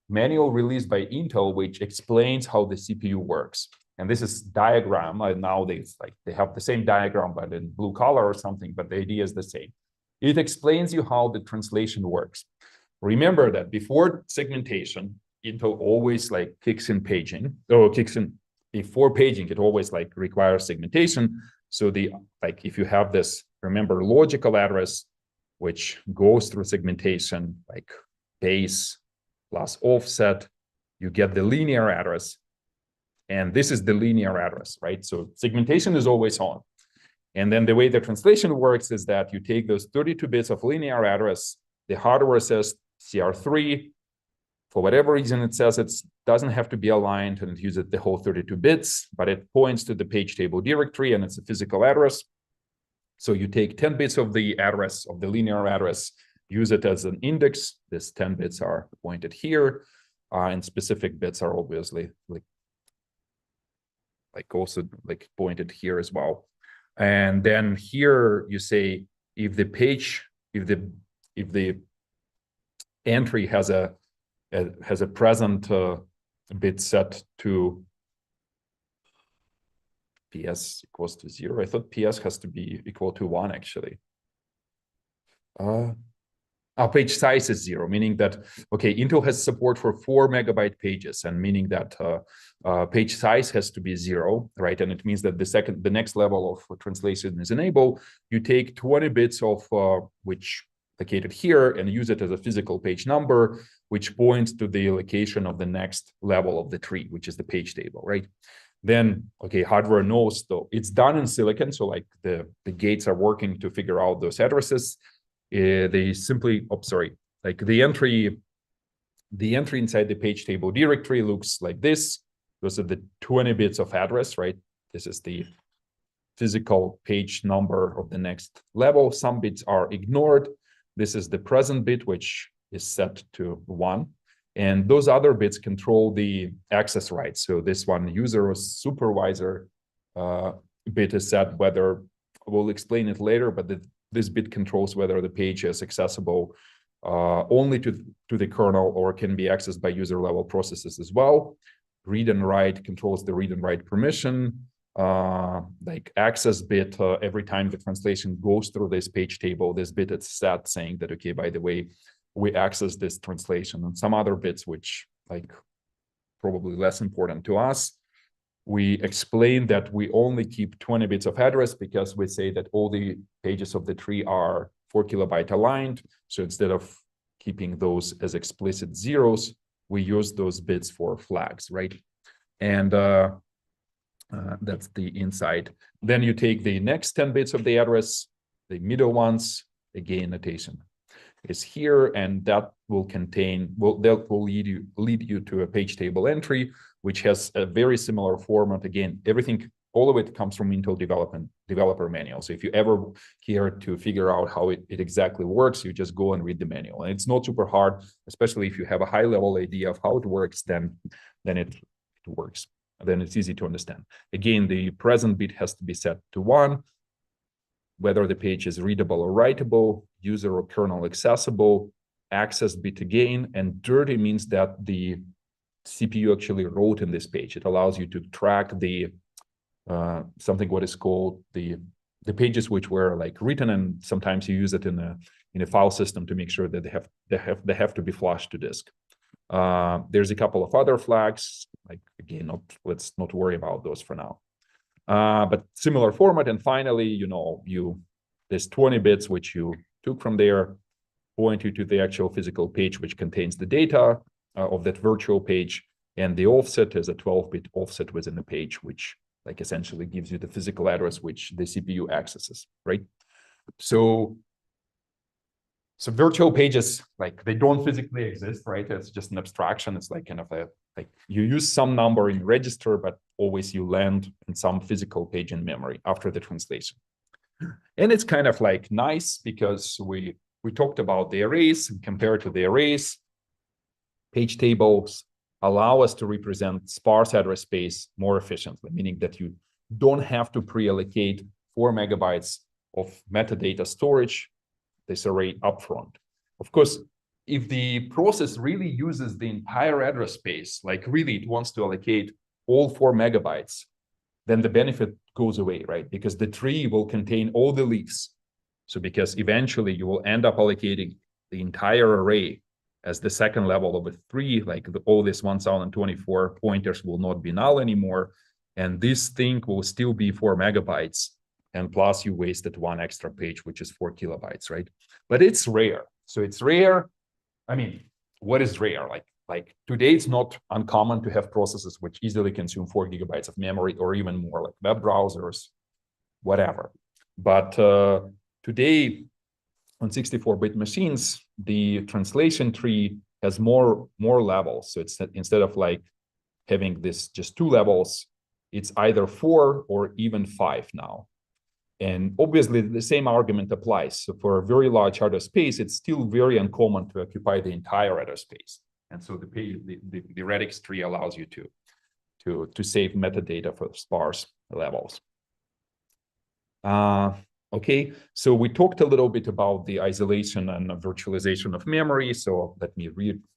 manual released by Intel, which explains how the CPU works. And this is diagram. Nowadays, like they have the same diagram, but in blue color or something, but the idea is the same. It explains you how the translation works. Remember that before segmentation, Intel always like kicks in paging, or kicks in before paging, it always like requires segmentation. So the like if you have this, remember logical address, which goes through segmentation, like base plus offset, you get the linear address. And this is the linear address, right? So segmentation is always on. And then the way the translation works is that you take those 32 bits of linear address, the hardware says CR3, for whatever reason it says it doesn't have to be aligned and it uses the whole 32 bits, but it points to the page table directory and it's a physical address. So you take 10 bits of the address, of the linear address, use it as an index. These 10 bits are pointed here, and specific bits are obviously like also like pointed here as well. And then here you say if the page, if the entry has a present bit set to PS equals to 0. I thought PS has to be equal to 1 actually. Our page size is 0, meaning that, okay, Intel has support for 4 megabyte pages, and meaning that page size has to be 0, right? And it means that the next level of translation is enabled. You take 20 bits of which located here and use it as a physical page number, which points to the location of the next level of the tree, which is the page table, right? Then, okay, hardware knows though it's done in silicon, so like the gates are working to figure out those addresses. they simply, oh, sorry, like the entry inside the page table directory looks like this. Those are the 20 bits of address, right? This is the physical page number of the next level. Some bits are ignored. This is the present bit, which is set to 1. And those other bits control the access rights. So this one, user or supervisor bit is set, whether, we'll explain it later, but this bit controls whether the page is accessible only to the kernel or can be accessed by user level processes as well. Read and write controls the read and write permission. Like access bit, every time the translation goes through this page table, this bit is set saying that, okay, by the way, we access this translation. And some other bits, which like probably less important to us, we explain that we only keep 20 bits of address because we say that all the pages of the tree are 4 kilobyte aligned. So instead of keeping those as explicit zeros, we use those bits for flags, right? And that's the inside. Then you take the next 10 bits of the address, the middle ones, again, notation is here, and that will contain, that will lead you to a page table entry, which has a very similar format. Again, everything, all of it comes from Intel developer manual. So if you ever care to figure out how it exactly works, you just go and read the manual. And it's not super hard, especially if you have a high level idea of how it works, then it works. Then it's easy to understand. Again, the present bit has to be set to 1, whether the page is readable or writable, user or kernel accessible, access bit again, and dirty means that the CPU actually wrote in this page. It allows you to track the something what is called the pages which were like written, and sometimes you use it in a file system to make sure that they have to be flushed to disk. There's a couple of other flags, like again, let's not worry about those for now. But similar format, and finally, there's 20 bits which you took from there, point you to the actual physical page which contains the data of that virtual page, and the offset is a 12-bit offset within the page, which like essentially gives you the physical address which the CPU accesses, right? So virtual pages, like they don't physically exist, right? It's just an abstraction. It's like kind of like you use some number in register, but always you land in some physical page in memory after the translation. And it's kind of like nice because we talked about the arrays, and compared to the arrays, page tables allow us to represent sparse address space more efficiently, meaning that you don't have to pre-allocate 4 megabytes of metadata storage this array upfront. Of course, if the process really uses the entire address space, like really it wants to allocate all 4 megabytes, then the benefit goes away, right? Because the tree will contain all the leaves. So because eventually you will end up allocating the entire array as the second level of a tree, like all this 1024 pointers will not be null anymore. And this thing will still be 4 megabytes. And plus you wasted 1 extra page, which is 4 kilobytes, right? But it's rare. So it's rare. I mean, what is rare? Like today, it's not uncommon to have processes which easily consume 4 gigabytes of memory or even more, like web browsers, whatever. But today, on 64-bit machines, the translation tree has more levels. So it's instead of like having this just 2 levels, it's either 4 or even 5 now. And obviously, the same argument applies. So for a very large address space, it's still very uncommon to occupy the entire address space. And so the radix tree allows you to save metadata for sparse levels. Okay, so we talked a little bit about the isolation and virtualization of memory. So let me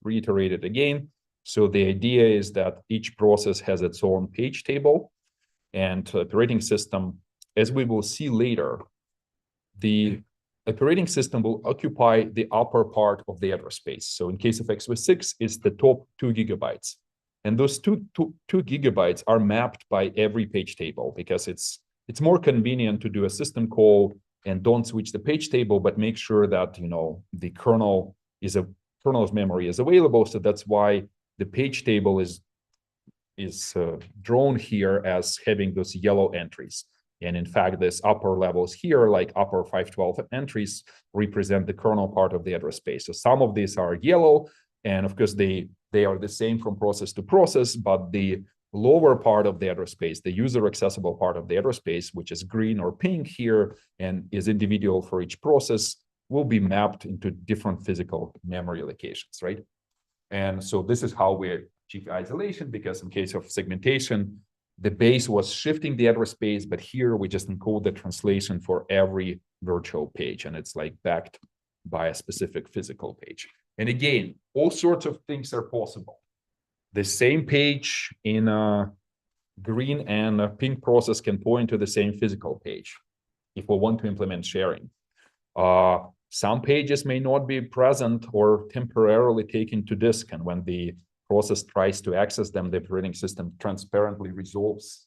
reiterate it again. So the idea is that each process has its own page table, and operating system, as we will see later, the operating system will occupy the upper part of the address space. So in case of x86, it's the top 2 gigabytes. And those two gigabytes are mapped by every page table because it's more convenient to do a system call and don't switch the page table, but make sure that the kernel's memory is available. So that's why the page table is drawn here as having those yellow entries. And in fact, these upper levels here, like upper 512 entries, represent the kernel part of the address space. So some of these are yellow, and of course, they are the same from process to process, but the lower part of the address space, the user accessible part of the address space, which is green or pink here and is individual for each process, will be mapped into different physical memory locations, right? And so this is how we achieve isolation, because in case of segmentation, the base was shifting the address space, but here we just encode the translation for every virtual page, and it's like backed by a specific physical page. And again, all sorts of things are possible. The same page in a green and a pink process can point to the same physical page if we want to implement sharing. Some pages may not be present or temporarily taken to disk, and when the process tries to access them, the operating system transparently resolves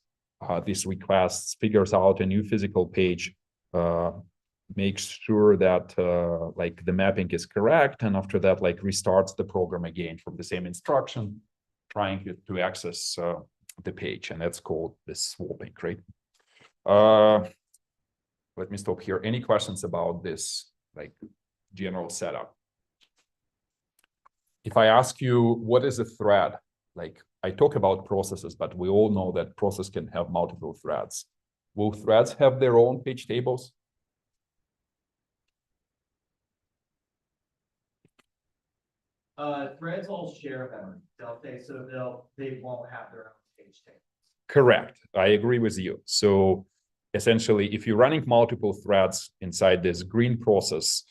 these requests, figures out a new physical page, makes sure that like the mapping is correct, and after that, like restarts the program again from the same instruction, trying to access the page, and that's called the swapping, right? Let me stop here. Any questions about this, like general setup? If I ask you, what is a thread? Like I talk about processes, but we all know that process can have multiple threads. Will threads have their own page tables? Threads all share memory, don't they? So they won't have their own page tables. Correct. I agree with you. So essentially, if you're running multiple threads inside this green process,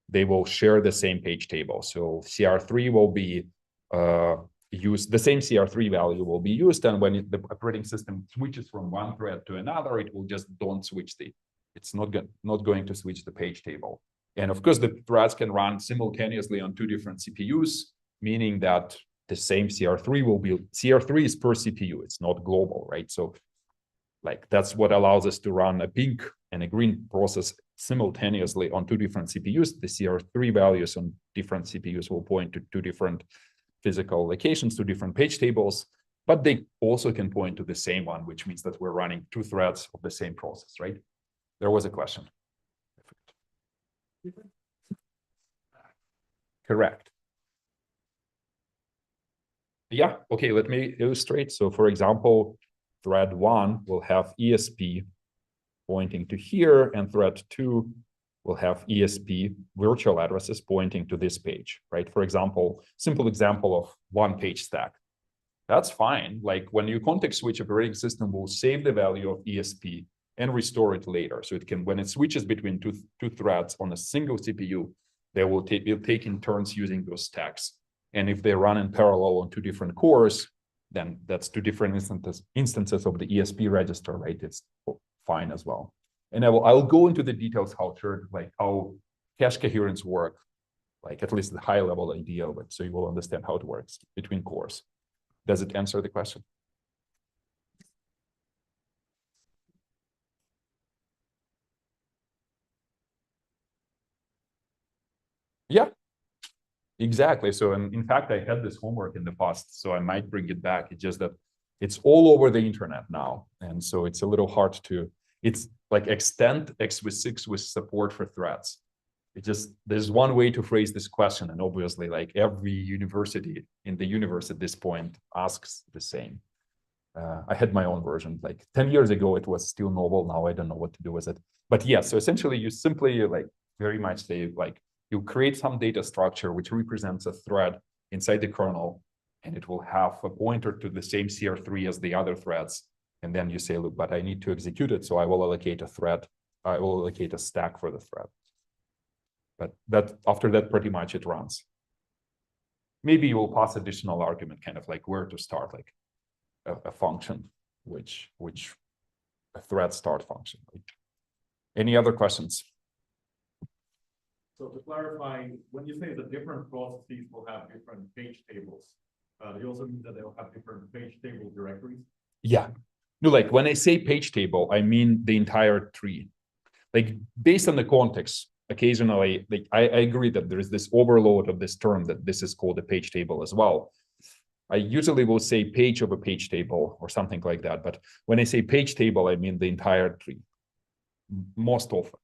they will share the same page table. So CR3 will be used, the same CR3 value will be used, and when the operating system switches from one thread to another, it will just don't switch it's not going to switch the page table. And of course, the threads can run simultaneously on two different CPUs, meaning that the same CR3 will be, CR3 is per CPU, it's not global, right? So like that's what allows us to run a pink and a green process simultaneously on two different CPUs. The CR3 values on different CPUs will point to two different physical locations, two different page tables, but they also can point to the same one, which means that we're running two threads of the same process, right? There was a question. Correct. Yeah, okay, let me illustrate. So for example, thread 1 will have ESP pointing to here, and thread 2 will have ESP virtual addresses pointing to this page, right? For example, simple example of one page stack. That's fine. Like when you context switch, operating system will save the value of ESP and restore it later. So it can, when it switches between two threads on a single CPU, they will be taking turns using those stacks. And if they run in parallel on two different cores, then that's two different instances of the ESP register, right? It's fine as well. And I'll go into the details how cache coherence work, like at least the high level idea of it, so you will understand how it works between cores. Does it answer the question? Yeah, exactly. So in fact, I had this homework in the past, so I might bring it back. It's just that it's all over the internet now. And so it's a little hard to, it's like extend x86 with support for threads. It just, there's one way to phrase this question. And obviously like every university in the universe at this point asks the same. I had my own version, like 10 years ago, it was still novel. Now I don't know what to do with it. But yeah, so essentially you simply like very much say like, you create some data structure which represents a thread inside the kernel, and it will have a pointer to the same CR3 as the other threads. And then you say, look, but I need to execute it, so I will allocate a thread. I will allocate a stack for the thread. But that after that, pretty much it runs. Maybe you will pass additional argument, kind of like where to start, like a function, which a thread start function. Right? Any other questions? So to clarify, when you say the different processes will have different page tables, you also mean that they'll have different page table directories? Yeah. No, like when I say page table, I mean the entire tree. Like based on the context, occasionally, like I agree that there is this overload of this term that this is called a page table as well. I usually will say page of a page table or something like that. But when I say page table, I mean the entire tree. most often.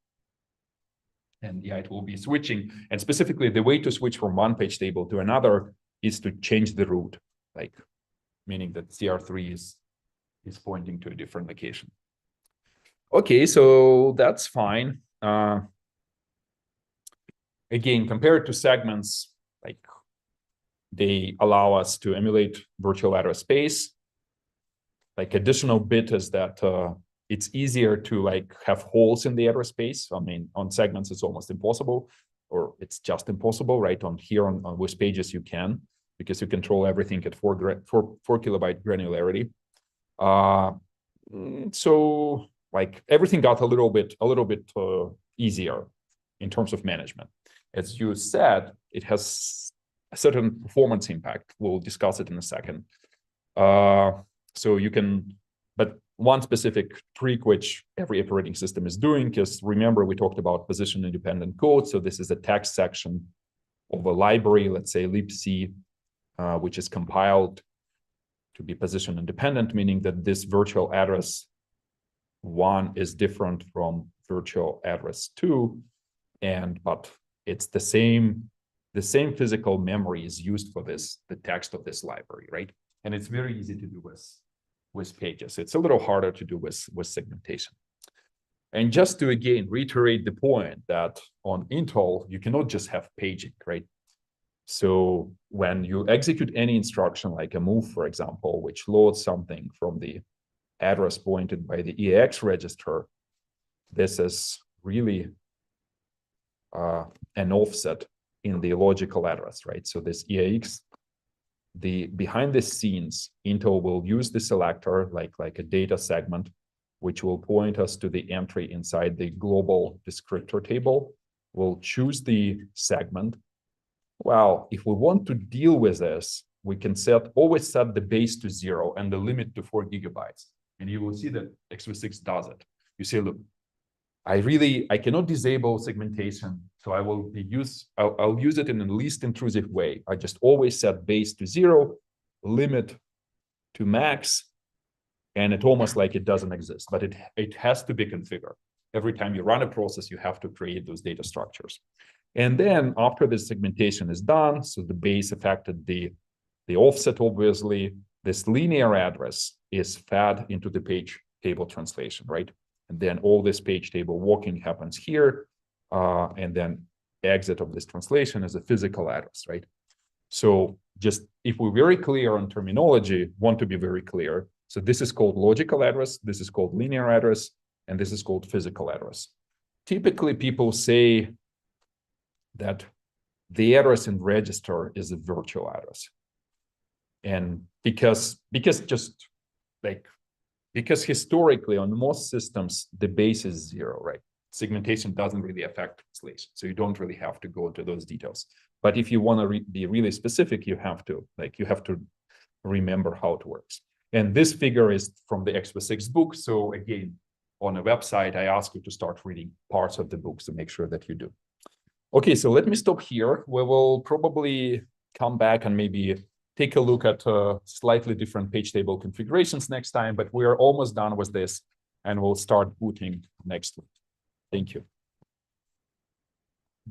And yeah, it will be switching. And specifically, the way to switch from one page table to another is to change the route, like meaning that CR3 is pointing to a different location. Okay, so that's fine. Again, compared to segments, like they allow us to emulate virtual address space. Like additional bit is that it's easier to like have holes in the address space. I mean, on segments, it's almost impossible, or it's just impossible, right? On here on with pages, you can, because you control everything at 4 kilobyte granularity. So like everything got a little bit easier in terms of management. As you said, it has a certain performance impact. We'll discuss it in a second. So you can, but one specific trick which every operating system is doing is, remember we talked about position independent code. So this is a text section of a library, let's say libc, which is compiled to be position independent, meaning that this virtual address 1 is different from virtual address 2, but it's the same physical memory is used for this, the text of this library, right? And it's very easy to do with pages. It's a little harder to do with segmentation. And just to again reiterate the point that on Intel, you cannot just have paging, right? So when you execute any instruction like a move, for example, which loads something from the address pointed by the EAX register, this is really an offset in the logical address, right? So this EAX, the behind the scenes, Intel will use the selector like a data segment, which will point us to the entry inside the global descriptor table. We'll choose the segment. Well, if we want to deal with this, we can always set the base to 0 and the limit to 4 gigabytes. And you will see that x86 does it. You say, look, I cannot disable segmentation, so I'll use it in the least intrusive way. I just always set base to 0, limit to max, and it's almost like it doesn't exist, but it has to be configured. Every time you run a process, you have to create those data structures. And then after the segmentation is done, so the base affected the offset, obviously, this linear address is fed into the page table translation, right? And then all this page table walking happens here, and then exit of this translation is a physical address, right? So just if we're very clear on terminology, want to be very clear. So this is called logical address, this is called linear address, and this is called physical address. Typically, people say that the address in register is a virtual address. And because historically on most systems, the base is 0, right? Segmentation doesn't really affect translation. So you don't really have to go into those details. But if you want to be really specific, you have to remember how it works. And this figure is from the x86 book. So again, on a website, I ask you to start reading parts of the book to make sure that you do. Okay, so let me stop here. We will probably come back and maybe take a look at slightly different page table configurations next time, but we are almost done with this and we'll start booting next week. Thank you.